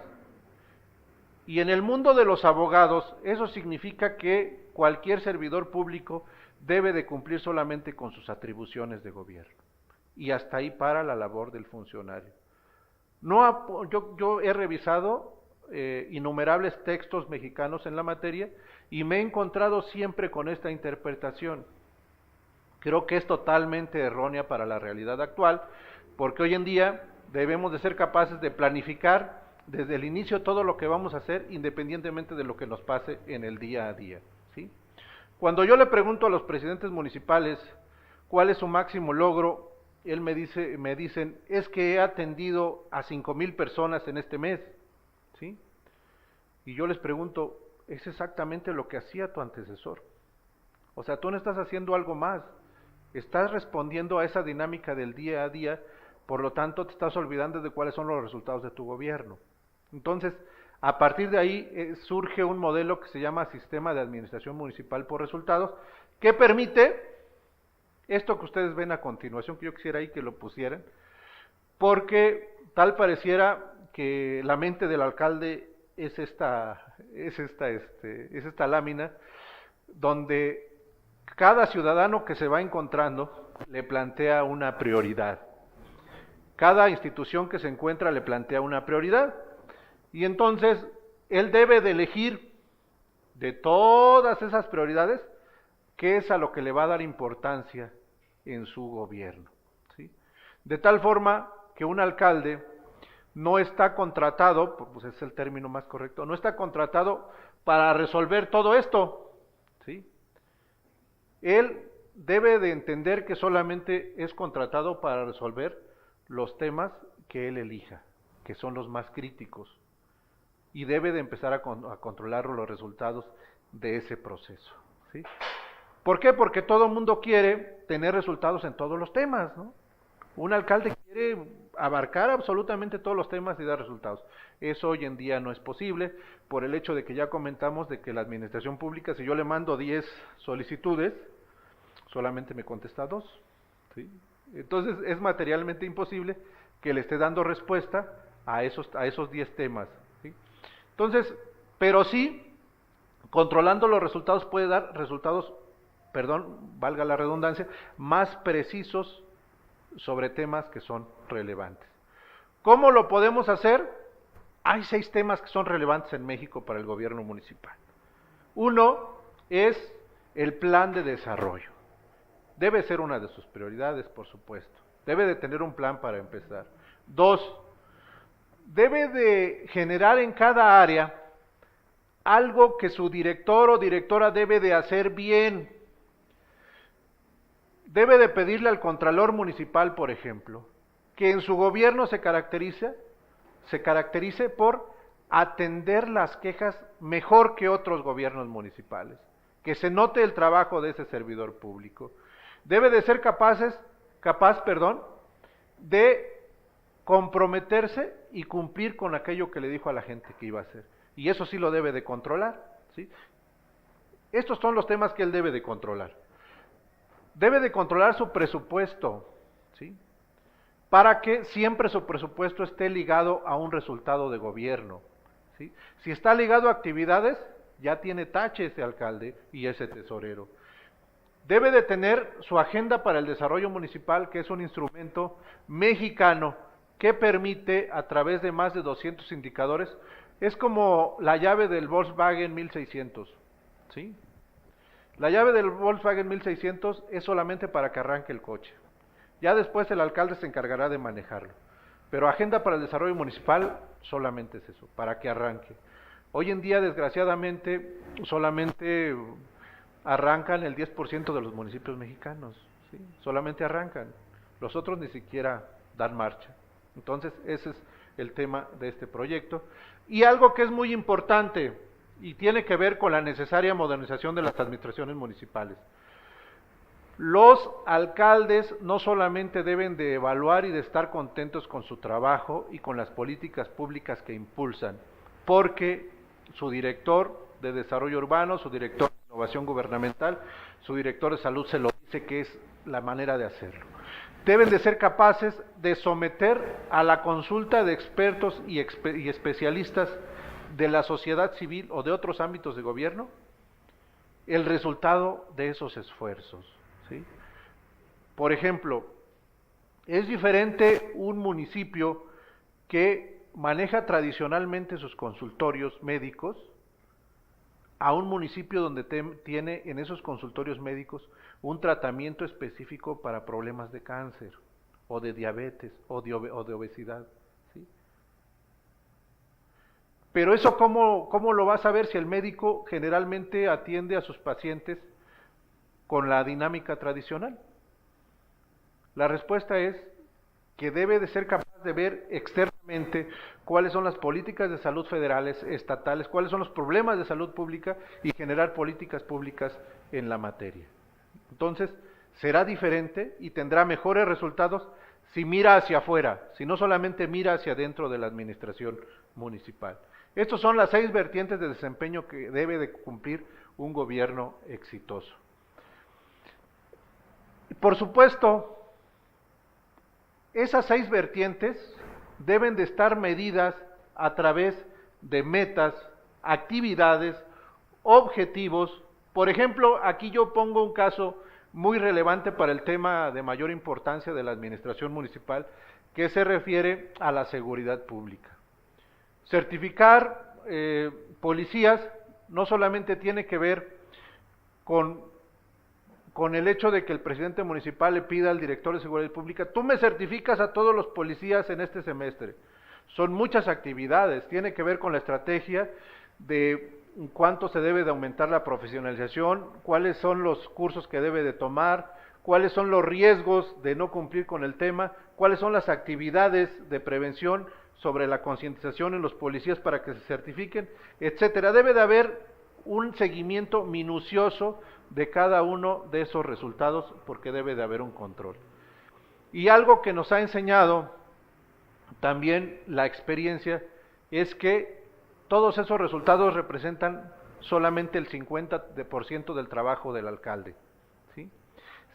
y en el mundo de los abogados eso significa que cualquier servidor público debe de cumplir solamente con sus atribuciones de gobierno, y hasta ahí para la labor del funcionario. Yo he revisado innumerables textos mexicanos en la materia y me he encontrado siempre con esta interpretación. Creo que es totalmente errónea para la realidad actual, porque hoy en día debemos de ser capaces de planificar desde el inicio todo lo que vamos a hacer, independientemente de lo que nos pase en el día a día, ¿sí? Cuando yo le pregunto a los presidentes municipales cuál es su máximo logro, me dicen, es que he atendido a 5,000 personas en este mes, ¿sí? Y yo les pregunto, es exactamente lo que hacía tu antecesor. O sea, tú no estás haciendo algo más, estás respondiendo a esa dinámica del día a día, por lo tanto te estás olvidando de cuáles son los resultados de tu gobierno. Entonces, A partir de ahí surge un modelo que se llama Sistema de Administración Municipal por Resultados, que permite esto que ustedes ven a continuación, que yo quisiera ahí que lo pusieran, porque tal pareciera que la mente del alcalde es esta lámina, donde cada ciudadano que se va encontrando le plantea una prioridad. Cada institución que se encuentra le plantea una prioridad, y entonces él debe de elegir de todas esas prioridades qué es a lo que le va a dar importancia en su gobierno, ¿sí? De tal forma que un alcalde no está contratado, pues es el término más correcto, no está contratado para resolver todo esto, ¿sí? Él debe de entender que solamente es contratado para resolver los temas que él elija, que son los más críticos, y debe de empezar a controlar los resultados de ese proceso, ¿sí? ¿Por qué? Porque todo el mundo quiere tener resultados en todos los temas, ¿no? Un alcalde quiere abarcar absolutamente todos los temas y dar resultados. Eso hoy en día no es posible por el hecho de que ya comentamos de que la administración pública, si yo le mando 10 solicitudes, solamente me contesta 2, ¿sí? Entonces es materialmente imposible que le esté dando respuesta a esos 10 temas, ¿sí? Entonces, pero sí, controlando los resultados puede dar resultados, valga la redundancia, más precisos sobre temas que son relevantes. ¿Cómo lo podemos hacer? Hay 6 temas que son relevantes en México para el gobierno municipal. Uno es el plan de desarrollo. Debe ser una de sus prioridades, por supuesto. Debe de tener un plan para empezar. 2, debe de generar en cada área algo que su director o directora debe de hacer bien. Debe de pedirle al contralor municipal, por ejemplo, que en su gobierno se caracterice por atender las quejas mejor que otros gobiernos municipales, que se note el trabajo de ese servidor público. Debe de ser capaz, de comprometerse y cumplir con aquello que le dijo a la gente que iba a hacer. Y eso sí lo debe de controlar, ¿sí? Estos son los temas que él debe de controlar. Debe de controlar su presupuesto, ¿sí? Para que siempre su presupuesto esté ligado a un resultado de gobierno, ¿sí? Si está ligado a actividades, ya tiene tache ese alcalde y ese tesorero. Debe de tener su agenda para el desarrollo municipal, que es un instrumento mexicano que permite, a través de más de 200 indicadores, es como la llave del Volkswagen 1600, ¿sí? La llave del Volkswagen 1600 es solamente para que arranque el coche. Ya después el alcalde se encargará de manejarlo. Pero agenda para el desarrollo municipal solamente es eso, para que arranque. Hoy en día, desgraciadamente, solamente arrancan el 10% de los municipios mexicanos, ¿sí? Solamente arrancan. Los otros ni siquiera dan marcha. Entonces, ese es el tema de este proyecto. Y algo que es muy importante y tiene que ver con la necesaria modernización de las administraciones municipales. Los alcaldes no solamente deben de evaluar y de estar contentos con su trabajo y con las políticas públicas que impulsan, porque su director de desarrollo urbano, su director de innovación gubernamental, su director de salud se lo dice que es la manera de hacerlo. Deben de ser capaces de someter a la consulta de expertos y especialistas de la sociedad civil o de otros ámbitos de gobierno el resultado de esos esfuerzos, ¿sí? Por ejemplo, es diferente un municipio que maneja tradicionalmente sus consultorios médicos a un municipio donde tiene en esos consultorios médicos un tratamiento específico para problemas de cáncer o de diabetes o de obesidad, ¿sí? Pero eso ¿cómo lo vas a ver si el médico generalmente atiende a sus pacientes con la dinámica tradicional? La respuesta es que debe de ser capaz de ver externamente cuáles son las políticas de salud federales, estatales, cuáles son los problemas de salud pública y generar políticas públicas en la materia. Entonces, será diferente y tendrá mejores resultados si mira hacia afuera, si no solamente mira hacia adentro de la administración municipal. Estas son las 6 vertientes de desempeño que debe de cumplir un gobierno exitoso. Y por supuesto, esas 6 vertientes deben de estar medidas a través de metas, actividades, objetivos. Por ejemplo, aquí yo pongo un caso muy relevante para el tema de mayor importancia de la administración municipal, que se refiere a la seguridad pública. Certificar policías no solamente tiene que ver con el hecho de que el presidente municipal le pida al director de seguridad pública, tú me certificas a todos los policías en este semestre. Son muchas actividades, tiene que ver con la estrategia de cuánto se debe de aumentar la profesionalización, cuáles son los cursos que debe de tomar, cuáles son los riesgos de no cumplir con el tema, cuáles son las actividades de prevención sobre la concientización en los policías para que se certifiquen, etcétera. Debe de haber un seguimiento minucioso de cada uno de esos resultados porque debe de haber un control. Y algo que nos ha enseñado también la experiencia es que todos esos resultados representan solamente el 50% del trabajo del alcalde, ¿sí?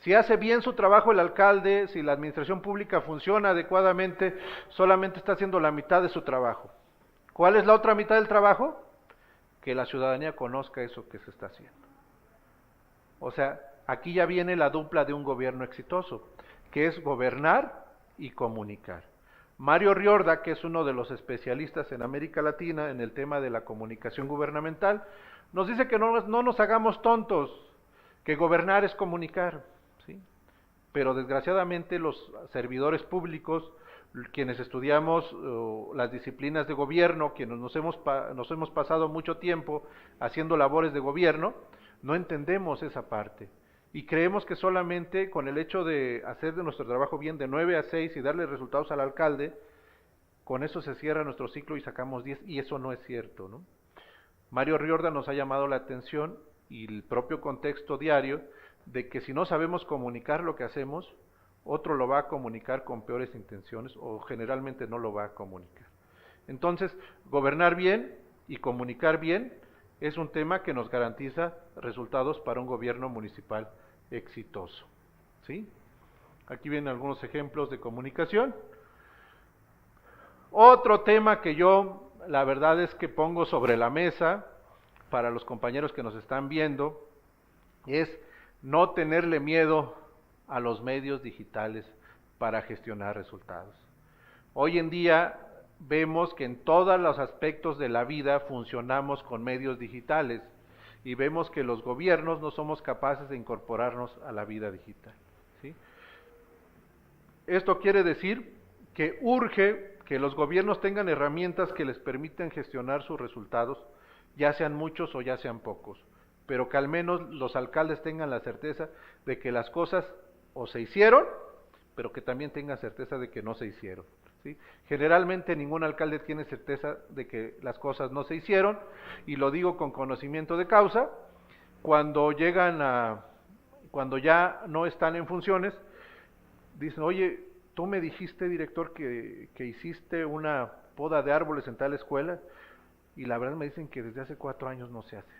Si hace bien su trabajo el alcalde, si la administración pública funciona adecuadamente, solamente está haciendo la mitad de su trabajo. ¿Cuál es la otra mitad del trabajo? Que la ciudadanía conozca eso que se está haciendo. O sea, aquí ya viene la dupla de un gobierno exitoso, que es gobernar y comunicar. Mario Riorda, que es uno de los especialistas en América Latina en el tema de la comunicación gubernamental, nos dice que no nos hagamos tontos, que gobernar es comunicar, ¿sí? Pero desgraciadamente los servidores públicos, quienes estudiamos las disciplinas de gobierno, quienes nos hemos pasado mucho tiempo haciendo labores de gobierno, no entendemos esa parte. Y creemos que solamente con el hecho de hacer de nuestro trabajo bien de 9 a 6 y darle resultados al alcalde, con eso se cierra nuestro ciclo y sacamos 10, y eso no es cierto, ¿no? Mario Riorda nos ha llamado la atención, y el propio contexto diario, de que si no sabemos comunicar lo que hacemos, otro lo va a comunicar con peores intenciones o generalmente no lo va a comunicar. Entonces, gobernar bien y comunicar bien es un tema que nos garantiza resultados para un gobierno municipal exitoso, ¿sí? Aquí vienen algunos ejemplos de comunicación. Otro tema que yo, la verdad es que pongo sobre la mesa para los compañeros que nos están viendo, es no tenerle miedo a los medios digitales para gestionar resultados. Hoy en día vemos que en todos los aspectos de la vida funcionamos con medios digitales y vemos que los gobiernos no somos capaces de incorporarnos a la vida digital, ¿sí? Esto quiere decir que urge que los gobiernos tengan herramientas que les permitan gestionar sus resultados, ya sean muchos o ya sean pocos, pero que al menos los alcaldes tengan la certeza de que las cosas o se hicieron, pero que también tengan certeza de que no se hicieron, ¿sí? Generalmente ningún alcalde tiene certeza de que las cosas no se hicieron, y lo digo con conocimiento de causa. Cuando ya no están en funciones, dicen, oye, tú me dijiste, director, que hiciste una poda de árboles en tal escuela, y la verdad me dicen que desde hace 4 años no se hace.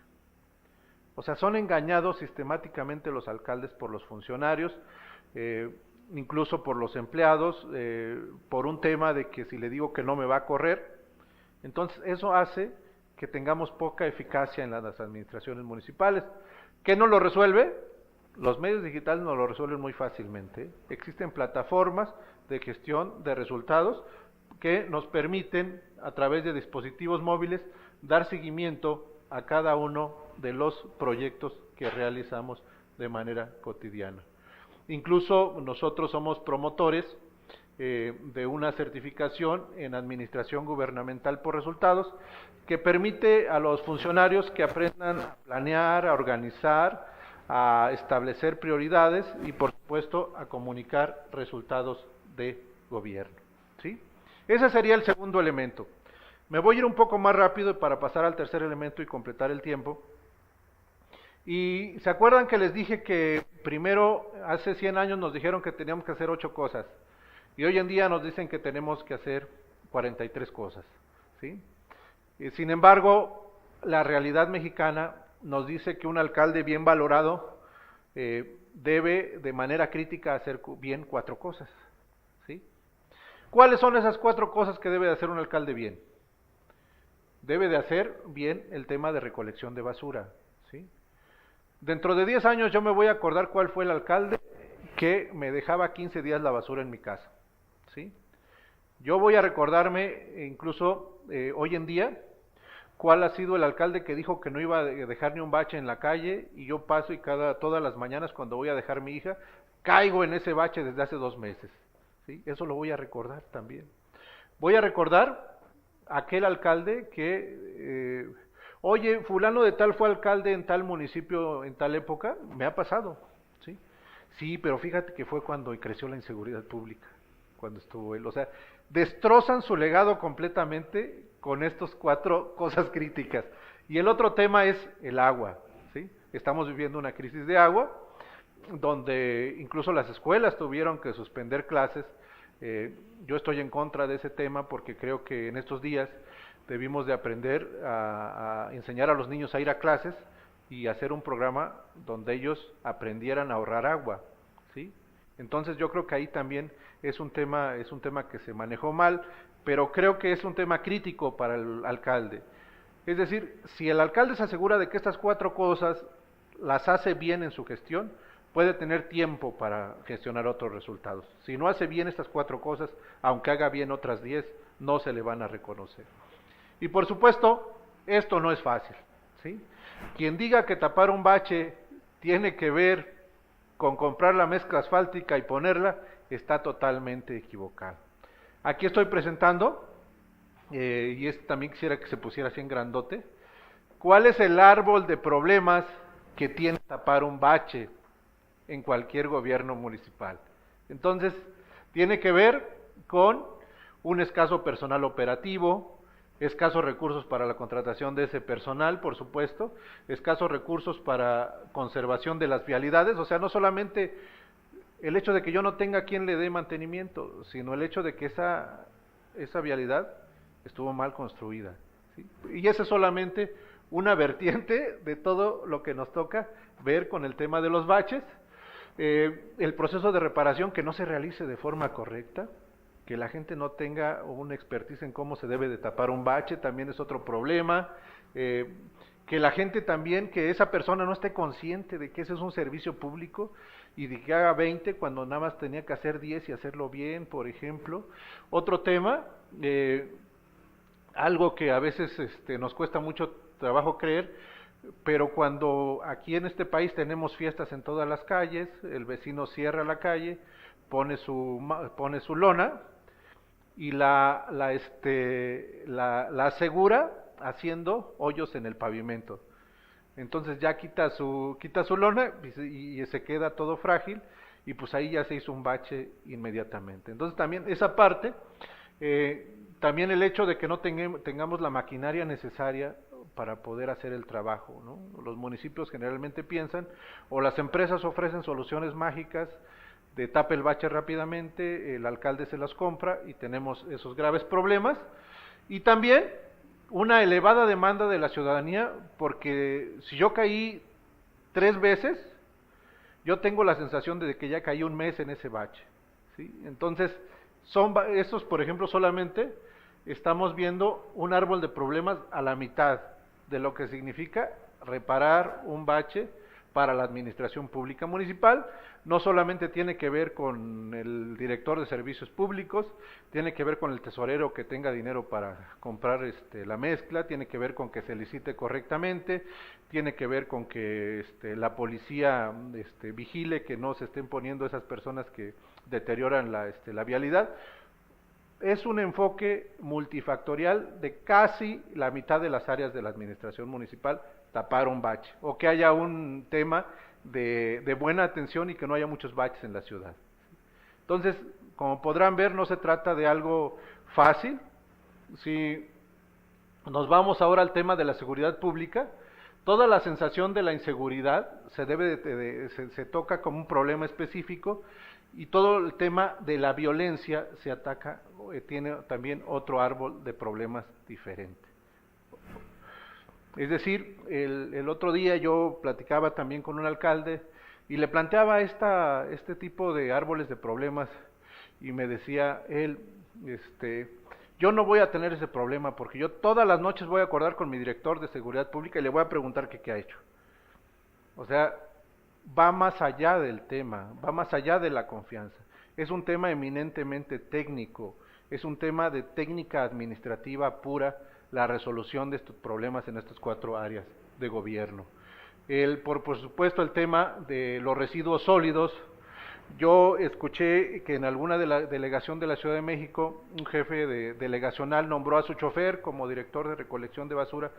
O sea, son engañados sistemáticamente los alcaldes por los funcionarios, incluso por los empleados, por un tema de que si le digo que no me va a correr. Entonces eso hace que tengamos poca eficacia en las administraciones municipales. ¿Qué no lo resuelve? Los medios digitales nos lo resuelven muy fácilmente. Existen plataformas de gestión de resultados que nos permiten, a través de dispositivos móviles, dar seguimiento a cada uno de los proyectos que realizamos de manera cotidiana. Incluso nosotros somos promotores de una certificación en administración gubernamental por resultados, que permite a los funcionarios que aprendan a planear, a organizar, a establecer prioridades y por supuesto a comunicar resultados de gobierno, ¿sí? Ese sería el segundo elemento. Me voy a ir un poco más rápido para pasar al tercer elemento y completar el tiempo. Y ¿se acuerdan que les dije que primero, hace 100 años nos dijeron que teníamos que hacer 8 cosas? Y hoy en día nos dicen que tenemos que hacer 43 cosas, ¿sí? Sin embargo, la realidad mexicana nos dice que un alcalde bien valorado debe de manera crítica hacer bien 4 cosas, ¿sí? ¿Cuáles son esas 4 cosas que debe de hacer un alcalde bien? Debe de hacer bien el tema de recolección de basura, ¿sí? Dentro de 10 años yo me voy a acordar cuál fue el alcalde que me dejaba 15 días la basura en mi casa, ¿sí? Yo voy a recordarme incluso hoy en día cuál ha sido el alcalde que dijo que no iba a dejar ni un bache en la calle y yo paso y todas las mañanas cuando voy a dejar mi hija caigo en ese bache desde hace 2 meses, ¿sí? Eso lo voy a recordar también. Voy a recordar aquel alcalde que, oye, fulano de tal fue alcalde en tal municipio en tal época, me ha pasado, ¿sí? Sí, pero fíjate que fue cuando creció la inseguridad pública, cuando estuvo él, o sea, destrozan su legado completamente con estas 4 cosas críticas. Y el otro tema es el agua, ¿sí? Estamos viviendo una crisis de agua, donde incluso las escuelas tuvieron que suspender clases. Yo estoy en contra de ese tema porque creo que en estos días debimos de aprender a enseñar a los niños a ir a clases y hacer un programa donde ellos aprendieran a ahorrar agua, ¿sí? Entonces yo creo que ahí también es un tema que se manejó mal, pero creo que es un tema crítico para el alcalde. Es decir, si el alcalde se asegura de que estas 4 cosas las hace bien en su gestión, puede tener tiempo para gestionar otros resultados. Si no hace bien estas 4 cosas, aunque haga bien otras 10, no se le van a reconocer. Y por supuesto, esto no es fácil, ¿sí? Quien diga que tapar un bache tiene que ver con comprar la mezcla asfáltica y ponerla, está totalmente equivocado. Aquí estoy presentando, y también quisiera que se pusiera así en grandote, ¿cuál es el árbol de problemas que tiene tapar un bache en cualquier gobierno municipal? Entonces, tiene que ver con un escaso personal operativo, escasos recursos para la contratación de ese personal, por supuesto, escasos recursos para conservación de las vialidades, o sea, no solamente el hecho de que yo no tenga quien le dé mantenimiento, sino el hecho de que esa vialidad estuvo mal construida, ¿sí? Y esa es solamente una vertiente de todo lo que nos toca ver con el tema de los baches, el proceso de reparación que no se realice de forma correcta, que la gente no tenga una expertise en cómo se debe de tapar un bache, también es otro problema, que la gente también, que esa persona no esté consciente de que ese es un servicio público y de que haga 20 cuando nada más tenía que hacer 10 y hacerlo bien, por ejemplo. Otro tema, algo que a veces nos cuesta mucho trabajo creer, pero cuando aquí en este país tenemos fiestas en todas las calles, el vecino cierra la calle, pone su lona y la asegura haciendo hoyos en el pavimento. Entonces ya quita su lona y se queda todo frágil y pues ahí ya se hizo un bache inmediatamente. Entonces también esa parte, también el hecho de que no tengamos la maquinaria necesaria para poder hacer el trabajo, ¿no? Los municipios generalmente piensan, o las empresas ofrecen soluciones mágicas de tape el bache rápidamente, el alcalde se las compra y tenemos esos graves problemas. Y también una elevada demanda de la ciudadanía, porque si yo caí 3 veces, yo tengo la sensación de que ya caí un mes en ese bache, ¿sí? Entonces, estos, por ejemplo, solamente estamos viendo un árbol de problemas a la mitad de lo que significa reparar un bache para la administración pública municipal. No solamente tiene que ver con el director de servicios públicos, tiene que ver con el tesorero que tenga dinero para comprar la mezcla, tiene que ver con que se licite correctamente, tiene que ver con que la policía vigile que no se estén poniendo esas personas que deterioran la vialidad. Es un enfoque multifactorial de casi la mitad de las áreas de la administración municipal tapar un bache, o que haya un tema de buena atención y que no haya muchos baches en la ciudad. Entonces, como podrán ver, no se trata de algo fácil. Si nos vamos ahora al tema de la seguridad pública, toda la sensación de la inseguridad se toca como un problema específico, y todo el tema de la violencia se ataca, tiene también otro árbol de problemas diferente. Es decir, el otro día yo platicaba también con un alcalde y le planteaba este tipo de árboles de problemas y me decía él, yo no voy a tener ese problema porque yo todas las noches voy a acordar con mi director de seguridad pública y le voy a preguntar qué ha hecho. O sea, va más allá del tema, va más allá de la confianza. Es un tema eminentemente técnico, es un tema de técnica administrativa pura, la resolución de estos problemas en estas 4 áreas de gobierno. Por supuesto, el tema de los residuos sólidos. Yo escuché que en alguna de la delegación de la Ciudad de México, un jefe delegacional nombró a su chofer como director de recolección de basura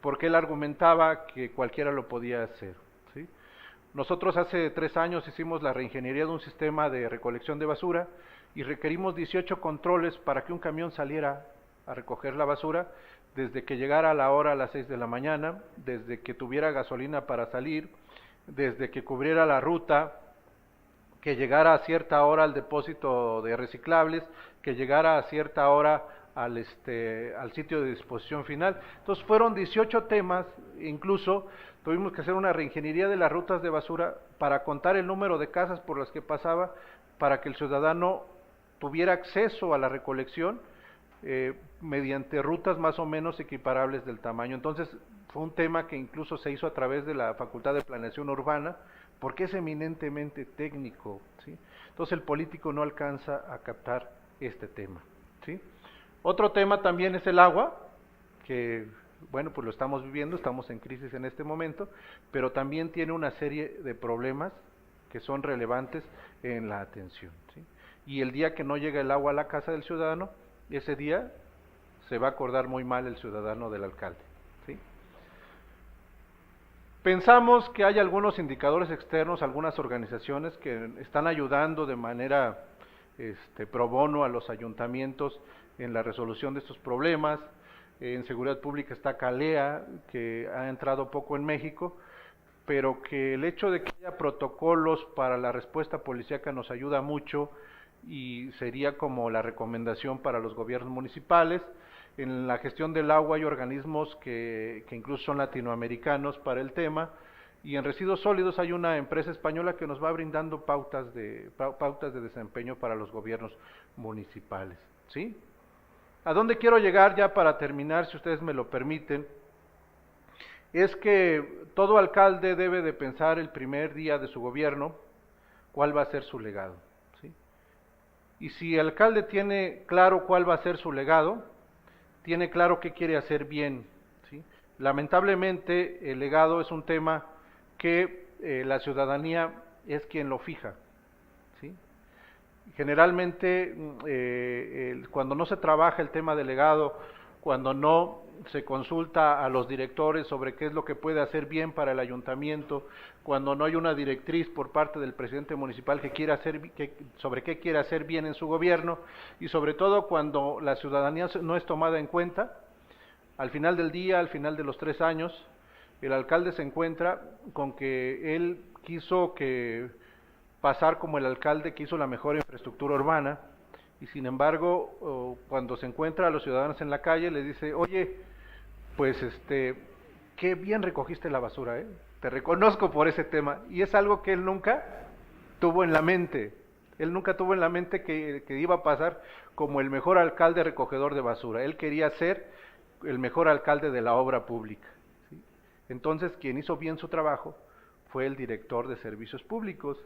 porque él argumentaba que cualquiera lo podía hacer, ¿sí? Nosotros hace 3 años hicimos la reingeniería de un sistema de recolección de basura y requerimos 18 controles para que un camión saliera a recoger la basura, desde que llegara a la hora a las 6 de la mañana, desde que tuviera gasolina para salir, desde que cubriera la ruta, que llegara a cierta hora al depósito de reciclables, que llegara a cierta hora al sitio de disposición final. Entonces fueron 18 temas, incluso tuvimos que hacer una reingeniería de las rutas de basura para contar el número de casas por las que pasaba, para que el ciudadano tuviera acceso a la recolección mediante rutas más o menos equiparables del tamaño. Entonces fue un tema que incluso se hizo a través de la Facultad de Planeación Urbana, porque es eminentemente técnico, ¿sí? Entonces el político no alcanza a captar este tema, ¿sí? Otro tema también es el agua, que bueno, pues lo estamos viviendo, estamos en crisis en este momento, pero también tiene una serie de problemas que son relevantes en la atención, ¿sí? Y el día que no llega el agua a la casa del ciudadano, ese día se va a acordar muy mal el ciudadano del alcalde, ¿sí? Pensamos que hay algunos indicadores externos, algunas organizaciones que están ayudando de manera pro bono a los ayuntamientos en la resolución de estos problemas. En seguridad pública está CALEA, que ha entrado poco en México, pero que el hecho de que haya protocolos para la respuesta policíaca nos ayuda mucho y sería como la recomendación para los gobiernos municipales. En la gestión del agua hay organismos que incluso son latinoamericanos para el tema, y en residuos sólidos hay una empresa española que nos va brindando pautas de desempeño para los gobiernos municipales, ¿sí? ¿A dónde quiero llegar ya para terminar, si ustedes me lo permiten? Es que todo alcalde debe de pensar el primer día de su gobierno cuál va a ser su legado, ¿sí? Y si el alcalde tiene claro cuál va a ser su legado, tiene claro qué quiere hacer bien, ¿sí? Lamentablemente el legado es un tema que la ciudadanía es quien lo fija, ¿sí? Generalmente cuando no se trabaja el tema del legado, cuando no se consulta a los directores sobre qué es lo que puede hacer bien para el ayuntamiento, cuando no hay una directriz por parte del presidente municipal sobre qué quiere hacer bien en su gobierno, y sobre todo cuando la ciudadanía no es tomada en cuenta, al final del día, al final de los 3 años, el alcalde se encuentra con que él quiso pasar como el alcalde que hizo la mejor infraestructura urbana, y sin embargo, cuando se encuentra a los ciudadanos en la calle, les dice: oye, pues qué bien recogiste la basura, te reconozco por ese tema. Y es algo que él nunca tuvo en la mente. Él nunca tuvo en la mente que iba a pasar como el mejor alcalde recogedor de basura. Él quería ser el mejor alcalde de la obra pública, ¿sí? Entonces, quien hizo bien su trabajo fue el director de servicios públicos,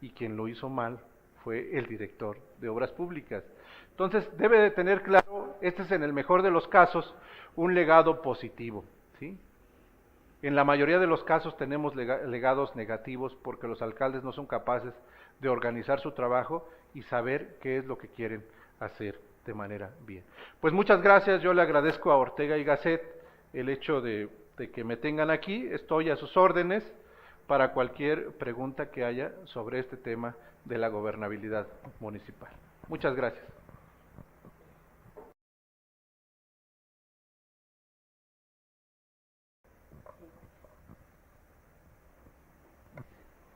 y quien lo hizo mal fue el director de obras públicas. Entonces debe de tener claro, este es en el mejor de los casos un legado positivo, ¿sí? En la mayoría de los casos tenemos legados negativos porque los alcaldes no son capaces de organizar su trabajo y saber qué es lo que quieren hacer de manera bien. Pues muchas gracias, yo le agradezco a Ortega y Gasset el hecho de que me tengan aquí, estoy a sus órdenes para cualquier pregunta que haya sobre este tema de la gobernabilidad municipal. Muchas gracias.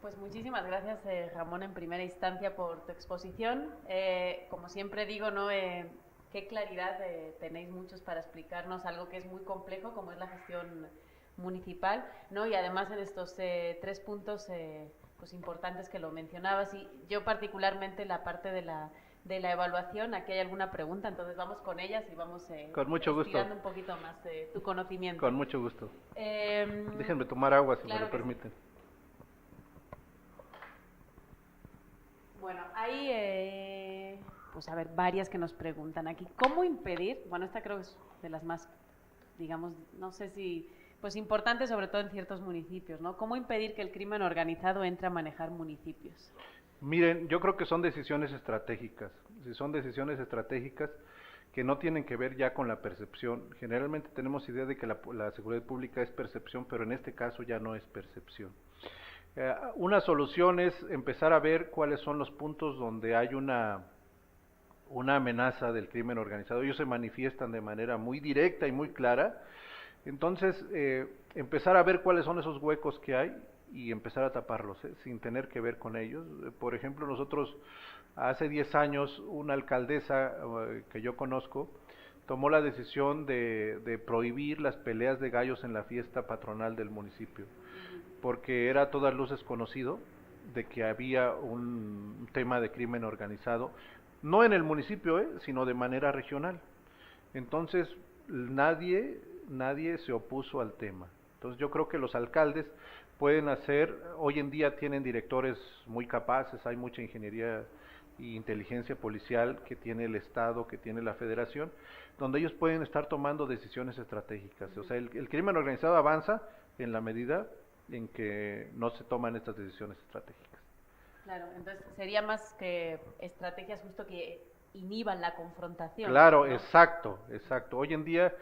Pues muchísimas gracias, Ramón, en primera instancia por tu exposición. Como siempre digo, ¿no? Qué claridad tenéis muchos para explicarnos algo que es muy complejo, como es la gestión municipal, ¿no? Y además en estos 3 puntos pues importantes que lo mencionabas, y yo particularmente la parte de la evaluación, aquí hay alguna pregunta, entonces vamos con ellas y vamos Con mucho gusto. estirando un poquito más tu conocimiento. Con mucho gusto. Eh, Déjenme tomar agua si claro me lo permiten. Sí. Bueno, hay, pues a ver, varias que nos preguntan aquí. ¿Cómo impedir? Bueno, esta creo que es de las más, digamos, no sé si, pues importantes sobre todo en ciertos municipios, ¿no? ¿Cómo impedir que el crimen organizado entre a manejar municipios? Miren, yo creo que son decisiones estratégicas. Si son decisiones estratégicas que no tienen que ver ya con la percepción. Generalmente tenemos idea de que la seguridad pública es percepción, pero en este caso ya no es percepción. Una solución es empezar a ver cuáles son los puntos donde hay una amenaza del crimen organizado. Ellos se manifiestan de manera muy directa y muy clara. Entonces, empezar a ver cuáles son esos huecos que hay y empezar a taparlos, sin tener que ver con ellos. Por ejemplo, nosotros hace 10 años, una alcaldesa que yo conozco tomó la decisión de prohibir las peleas de gallos en la fiesta patronal del municipio, porque era a todas luces conocido de que había un tema de crimen organizado, no en el municipio, sino de manera regional. Entonces, nadie se opuso al tema. Entonces, yo creo que los alcaldes pueden hacer, hoy en día tienen directores muy capaces, hay mucha ingeniería y inteligencia policial que tiene el Estado, que tiene la Federación, donde ellos pueden estar tomando decisiones estratégicas. O sea, el crimen organizado avanza en la medida en que no se toman estas decisiones estratégicas. Claro, entonces sería más que estrategias justo que inhiban la confrontación. Claro, ¿no? exacto. Hoy en día,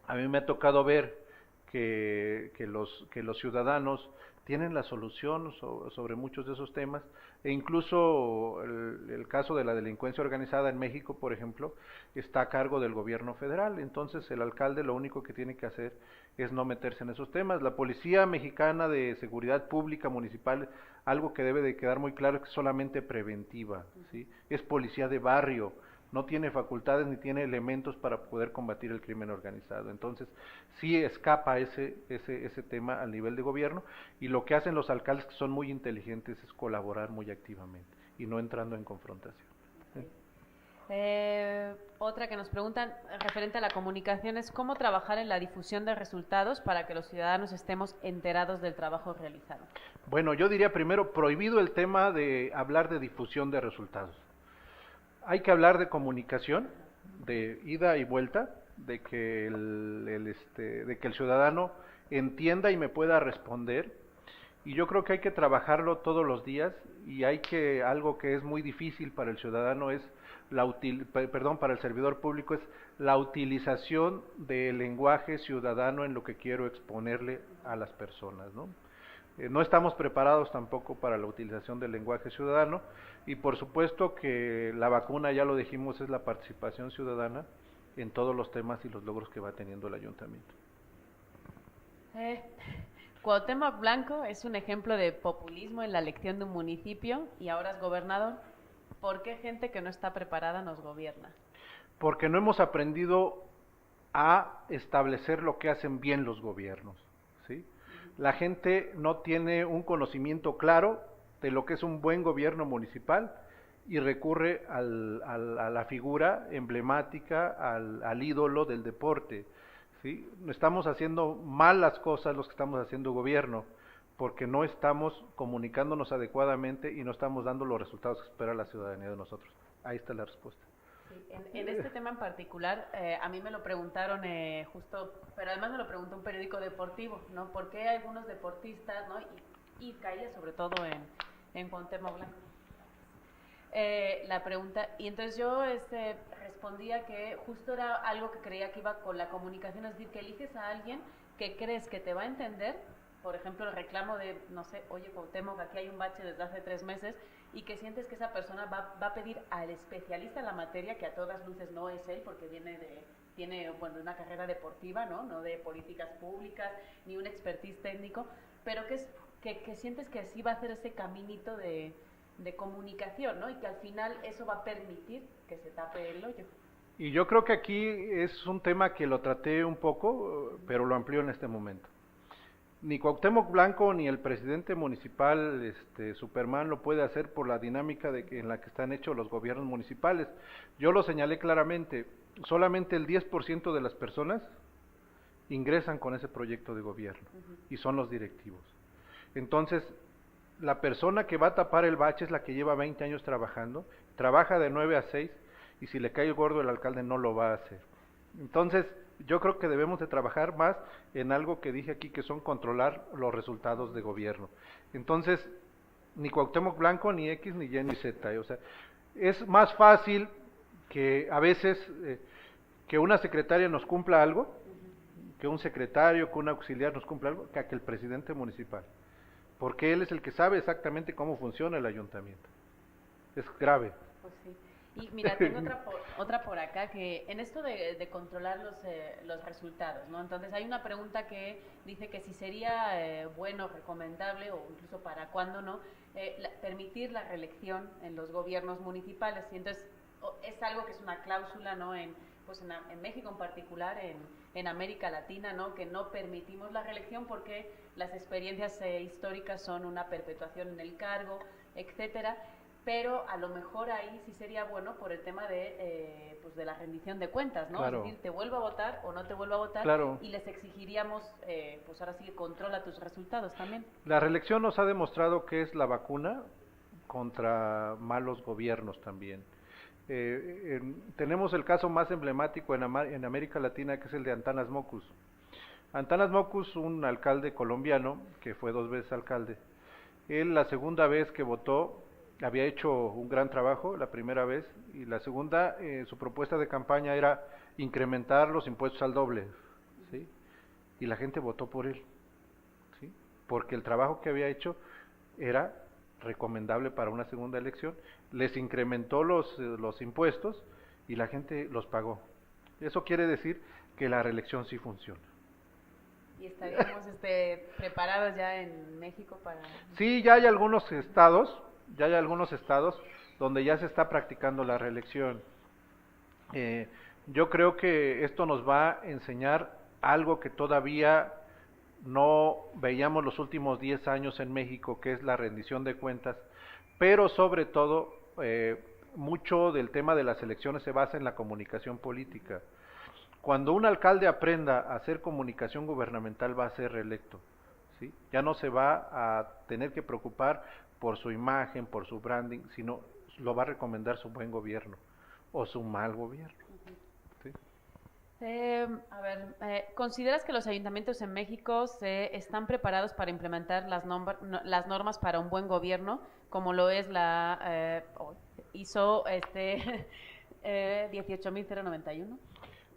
a mí me ha tocado ver que los ciudadanos tienen la solución sobre muchos de esos temas, e incluso el caso de la delincuencia organizada en México, por ejemplo, está a cargo del gobierno federal. Entonces el alcalde lo único que tiene que hacer es no meterse en esos temas. La Policía Mexicana de Seguridad Pública Municipal, algo que debe de quedar muy claro, es que es solamente preventiva, ¿sí? Es policía de barrio, no tiene facultades ni tiene elementos para poder combatir el crimen organizado. Entonces, sí escapa ese tema al nivel de gobierno, y lo que hacen los alcaldes, que son muy inteligentes, es colaborar muy activamente y no entrando en confrontación. Otra que nos preguntan referente a la comunicación es cómo trabajar en la difusión de resultados para que los ciudadanos estemos enterados del trabajo realizado. Bueno, yo diría primero, prohibido el tema de hablar de difusión de resultados. Hay que hablar de comunicación, de ida y vuelta, de que el ciudadano entienda y me pueda responder. Y yo creo que hay que trabajarlo todos los días, y algo que es muy difícil para el ciudadano es para el servidor público, es la utilización del lenguaje ciudadano en lo que quiero exponerle a las personas, ¿no? No estamos preparados tampoco para la utilización del lenguaje ciudadano, y por supuesto que la vacuna, ya lo dijimos, es la participación ciudadana en todos los temas y los logros que va teniendo el ayuntamiento. Cuauhtémoc Blanco es un ejemplo de populismo en la elección de un municipio y ahora es gobernador. ¿Por qué gente que no está preparada nos gobierna? Porque no hemos aprendido a establecer lo que hacen bien los gobiernos, ¿sí? La gente no tiene un conocimiento claro de lo que es un buen gobierno municipal y recurre a la figura emblemática, al ídolo del deporte, ¿sí? Estamos haciendo mal las cosas los que estamos haciendo gobierno, porque no estamos comunicándonos adecuadamente y no estamos dando los resultados que espera la ciudadanía de nosotros. Ahí está la respuesta. Sí, en este tema en particular, a mí me lo preguntaron justo, pero además me lo preguntó un periódico deportivo, ¿no? ¿Por qué algunos deportistas, ¿no? Y caía sobre todo en Cuauhtémoc Blanco. La pregunta, y entonces yo respondía que justo era algo que creía que iba con la comunicación, es decir, que eliges a alguien que crees que te va a entender. Por ejemplo, el reclamo de, no sé, oye Cuauhtémoc, aquí hay un bache desde hace 3 meses, y que sientes que esa persona va a pedir al especialista en la materia, que a todas luces no es él, porque tiene una carrera deportiva, no de políticas públicas, ni un expertise técnico, pero que sientes que sí va a hacer ese caminito de comunicación, ¿no? Y que al final eso va a permitir que se tape el hoyo. Y yo creo que aquí es un tema que lo traté un poco, pero lo amplío en este momento. Ni Cuauhtémoc Blanco ni el presidente municipal, Superman, lo puede hacer por la dinámica en la que están hechos los gobiernos municipales. Yo lo señalé claramente, solamente el 10% de las personas ingresan con ese proyecto de gobierno y son los directivos. Entonces, la persona que va a tapar el bache es la que lleva 20 años trabajando, trabaja de 9 a 6 y si le cae gordo el alcalde no lo va a hacer. Entonces, yo creo que debemos de trabajar más en algo que dije aquí, que son controlar los resultados de gobierno. Entonces, ni Cuauhtémoc Blanco, ni X, ni Y, ni Z. O sea, es más fácil que a veces que una secretaria nos cumpla algo, que un secretario, que un auxiliar nos cumpla algo, que el presidente municipal. Porque él es el que sabe exactamente cómo funciona el ayuntamiento. Es grave. Pues sí. Y mira, tengo otra por acá, que en esto de controlar los resultados, ¿no? Entonces hay una pregunta que dice que si sería bueno, recomendable, o incluso para cuándo no, permitir la reelección en los gobiernos municipales. Y entonces es algo que es una cláusula, ¿no? Pues en México en particular, en América Latina, ¿no? Que no permitimos la reelección porque las experiencias históricas son una perpetuación en el cargo, etcétera. Pero a lo mejor ahí sí sería bueno por el tema pues de la rendición de cuentas, ¿no? Claro. Es decir, te vuelvo a votar o no te vuelvo a votar, claro. Y les exigiríamos, pues ahora sí, controla tus resultados también. La reelección nos ha demostrado que es la vacuna contra malos gobiernos también. Tenemos el caso más emblemático en América Latina, que es el de Antanas Mockus. Antanas Mockus, un alcalde colombiano, que fue 2 veces alcalde, él la segunda vez que votó, había hecho un gran trabajo la primera vez, y la segunda, su propuesta de campaña era incrementar los impuestos al doble, ¿sí? Y la gente votó por él, ¿sí? Porque el trabajo que había hecho era recomendable para una segunda elección, les incrementó los impuestos y la gente los pagó. Eso quiere decir que la reelección sí funciona. ¿Y estaríamos preparados ya en México para...? Sí, ya hay algunos estados donde ya se está practicando la reelección. Yo creo que esto nos va a enseñar algo que todavía no veíamos los últimos 10 años en México, que es la rendición de cuentas, pero sobre todo mucho del tema de las elecciones se basa en la comunicación política. Cuando un alcalde aprenda a hacer comunicación gubernamental va a ser reelecto, ¿sí? Ya no se va a tener que preocupar por su imagen, por su branding, sino lo va a recomendar su buen gobierno o su mal gobierno. ¿Sí? ¿Consideras que los ayuntamientos en México están preparados para implementar las normas para un buen gobierno, como lo es la ISO 18091?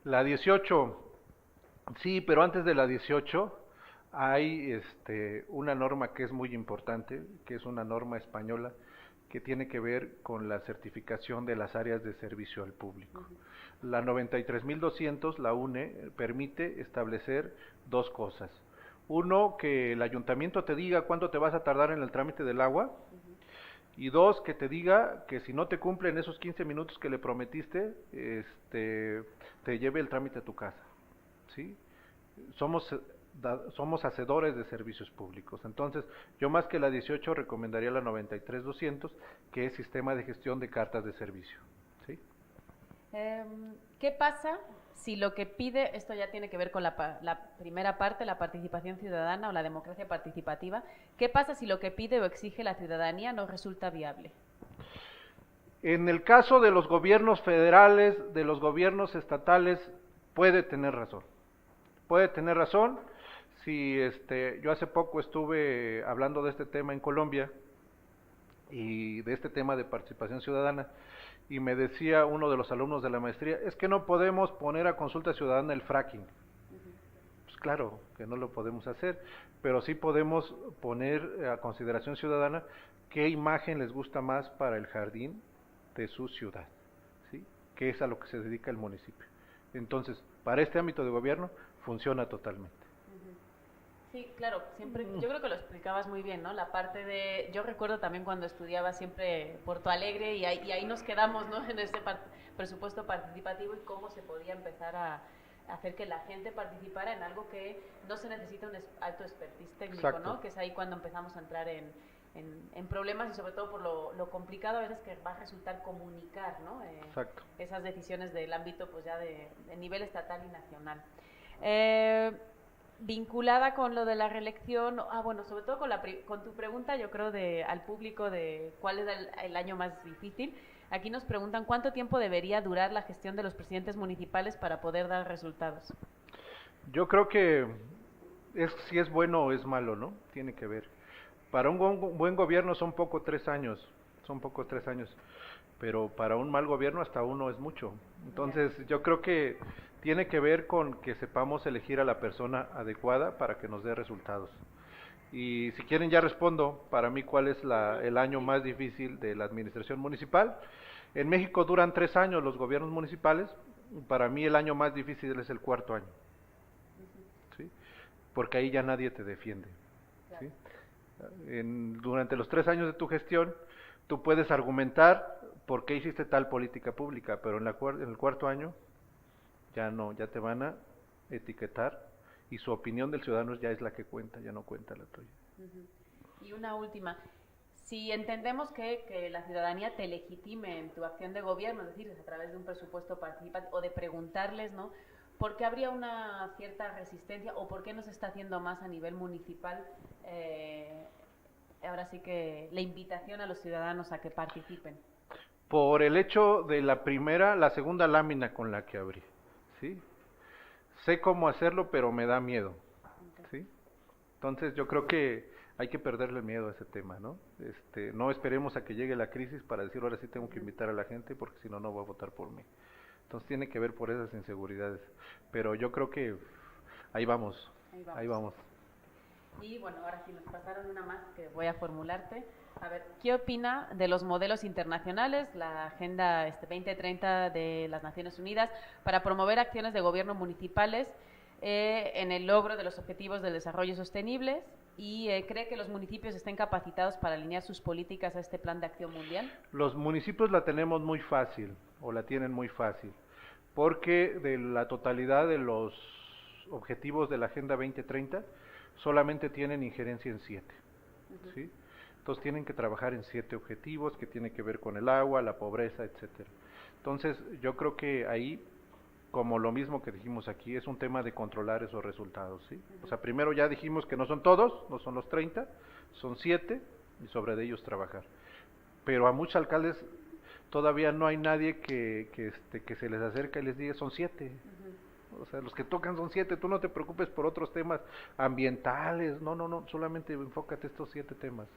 La 18, sí, pero antes de la 18 hay una norma que es muy importante, que es una norma española que tiene que ver con la certificación de las áreas de servicio al público. La 93.200, la UNE, permite establecer 2 cosas. Uno, que el ayuntamiento te diga cuánto te vas a tardar en el trámite del agua, y 2, que te diga que si no te cumplen esos 15 minutos que le prometiste, te lleve el trámite a tu casa, ¿sí? Somos hacedores de servicios públicos. Entonces, yo más que la 18 recomendaría la 93.200, que es sistema de gestión de cartas de servicio, ¿sí? ¿Qué pasa si lo que pide, esto ya tiene que ver con la primera parte, la participación ciudadana o la democracia participativa, qué pasa si lo que pide o exige la ciudadanía no resulta viable? En el caso de los gobiernos federales, de los gobiernos estatales, puede tener razón. Puede tener razón. Si yo hace poco estuve hablando de este tema en Colombia y de este tema de participación ciudadana, y me decía uno de los alumnos de la maestría, es que no podemos poner a consulta ciudadana el fracking. Pues claro que no lo podemos hacer, pero sí podemos poner a consideración ciudadana qué imagen les gusta más para el jardín de su ciudad, ¿sí? Que es a lo que se dedica el municipio. Entonces, para este ámbito de gobierno funciona totalmente. Sí, claro, siempre, yo creo que lo explicabas muy bien, ¿no? La parte de, yo recuerdo también cuando estudiaba siempre Porto Alegre y ahí nos quedamos, ¿no? En presupuesto participativo y cómo se podía empezar a hacer que la gente participara en algo que no se necesita un alto expertise técnico, Exacto. ¿no? Que es ahí cuando empezamos a entrar en problemas y sobre todo por lo complicado a veces que va a resultar comunicar, ¿no? Exacto. Esas decisiones del ámbito pues ya de nivel estatal y nacional. Vinculada con lo de la reelección, bueno, sobre todo con tu pregunta, yo creo, al público de cuál es el año más difícil. Aquí nos preguntan cuánto tiempo debería durar la gestión de los presidentes municipales para poder dar resultados. Yo creo que si es bueno o es malo, ¿no? Tiene que ver. Para un buen gobierno son poco 3 años, pero para un mal gobierno hasta uno es mucho. Entonces yo creo que tiene que ver con que sepamos elegir a la persona adecuada para que nos dé resultados. Y si quieren ya respondo, para mí cuál es el año más difícil de la administración municipal. En México duran 3 años los gobiernos municipales, para mí el año más difícil es el cuarto año, ¿sí? Porque ahí ya nadie te defiende, ¿sí? Durante los 3 años de tu gestión, tú puedes argumentar por qué hiciste tal política pública, pero en el cuarto año ya no, ya te van a etiquetar y su opinión del ciudadano ya es la que cuenta, ya no cuenta la tuya. Y una última, si entendemos que la ciudadanía te legitime en tu acción de gobierno, es decir, a través de un presupuesto participativo o de preguntarles, ¿no? ¿Por qué habría una cierta resistencia o por qué no se está haciendo más a nivel municipal? Ahora sí que la invitación a los ciudadanos a que participen. Por el hecho de la segunda lámina con la que abrí, ¿sí? Sé cómo hacerlo, pero me da miedo, ¿sí? Entonces yo creo que hay que perderle miedo a ese tema, ¿no? No esperemos a que llegue la crisis para decir ahora sí tengo que invitar a la gente porque si no, no va a votar por mí. Entonces tiene que ver por esas inseguridades. Pero yo creo que ahí vamos. Y bueno, ahora sí nos pasaron una más que voy a formularte. A ver, ¿qué opina de los modelos internacionales, la Agenda 2030 de las Naciones Unidas, para promover acciones de gobierno municipales en el logro de los objetivos del desarrollo sostenible? ¿Y cree que los municipios estén capacitados para alinear sus políticas a este plan de acción mundial? Los municipios la tenemos muy fácil, o la tienen muy fácil, porque de la totalidad de los objetivos de la Agenda 2030, solamente tienen injerencia en 7, ¿sí? Entonces tienen que trabajar en 7 objetivos que tienen que ver con el agua, la pobreza, etcétera. Entonces yo creo que ahí, como lo mismo que dijimos aquí, es un tema de controlar esos resultados, ¿sí? O sea, primero ya dijimos que no son todos, no son los 30, son 7 y sobre de ellos trabajar. Pero a muchos alcaldes todavía no hay nadie que se les acerque y les diga son 7. O sea, los que tocan son 7, tú no te preocupes por otros temas ambientales, no, solamente enfócate estos 7 temas,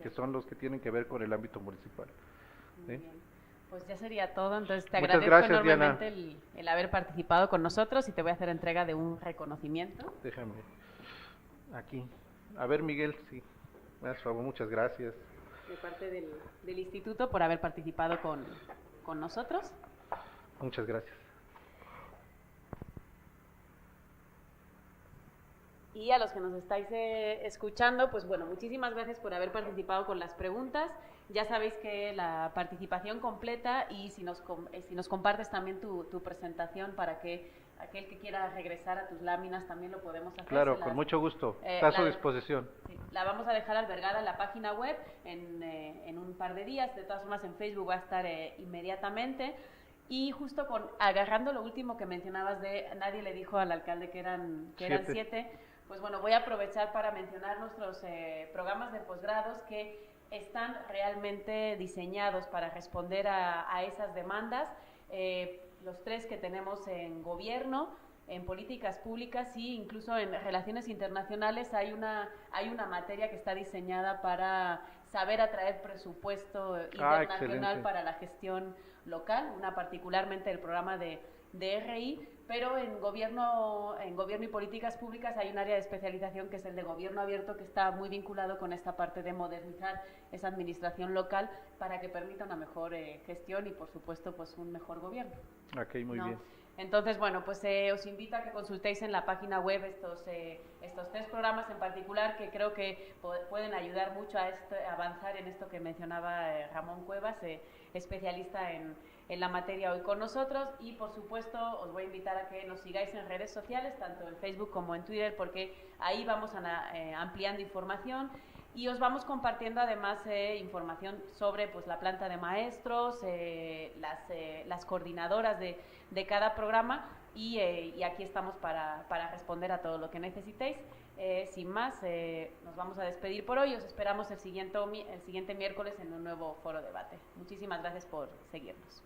que son los que tienen que ver con el ámbito municipal. Muy bien. Pues ya sería todo, entonces te Muchas agradezco gracias, enormemente el haber participado con nosotros y te voy a hacer entrega de un reconocimiento. Déjame, aquí. A ver, Miguel, sí, me das favor, muchas gracias. De parte del instituto por haber participado con nosotros. Muchas gracias. Y a los que nos estáis escuchando, pues bueno, muchísimas gracias por haber participado con las preguntas. Ya sabéis que la participación completa y si nos compartes también tu presentación para que aquel que quiera regresar a tus láminas también lo podemos hacer. Claro, con mucho gusto, está a su disposición. Sí, la vamos a dejar albergada en la página web en un par de días. De todas formas, en Facebook va a estar inmediatamente. Y justo agarrando lo último que mencionabas de nadie le dijo al alcalde que eran 7, pues bueno, voy a aprovechar para mencionar nuestros programas de posgrados que están realmente diseñados para responder a esas demandas. Los 3 que tenemos en gobierno, en políticas públicas y incluso en relaciones internacionales hay una materia que está diseñada para saber atraer presupuesto internacional para la gestión local, una particularmente el programa de RI, pero en gobierno y políticas públicas hay un área de especialización que es el de gobierno abierto, que está muy vinculado con esta parte de modernizar esa administración local para que permita una mejor gestión y por supuesto pues un mejor gobierno. Ok, muy bien. Entonces, bueno, pues os invito a que consultéis en la página web estos 3 programas en particular que creo que pueden ayudar mucho a avanzar en esto que mencionaba Ramón Cuevas, especialista en en la materia hoy con nosotros, y por supuesto os voy a invitar a que nos sigáis en redes sociales, tanto en Facebook como en Twitter, porque ahí vamos ampliando información y os vamos compartiendo además información sobre pues, la planta de maestros, las coordinadoras de cada programa, y aquí estamos para responder a todo lo que necesitéis. Sin más, nos vamos a despedir por hoy. Os esperamos el siguiente miércoles en un nuevo foro debate. Muchísimas gracias por seguirnos.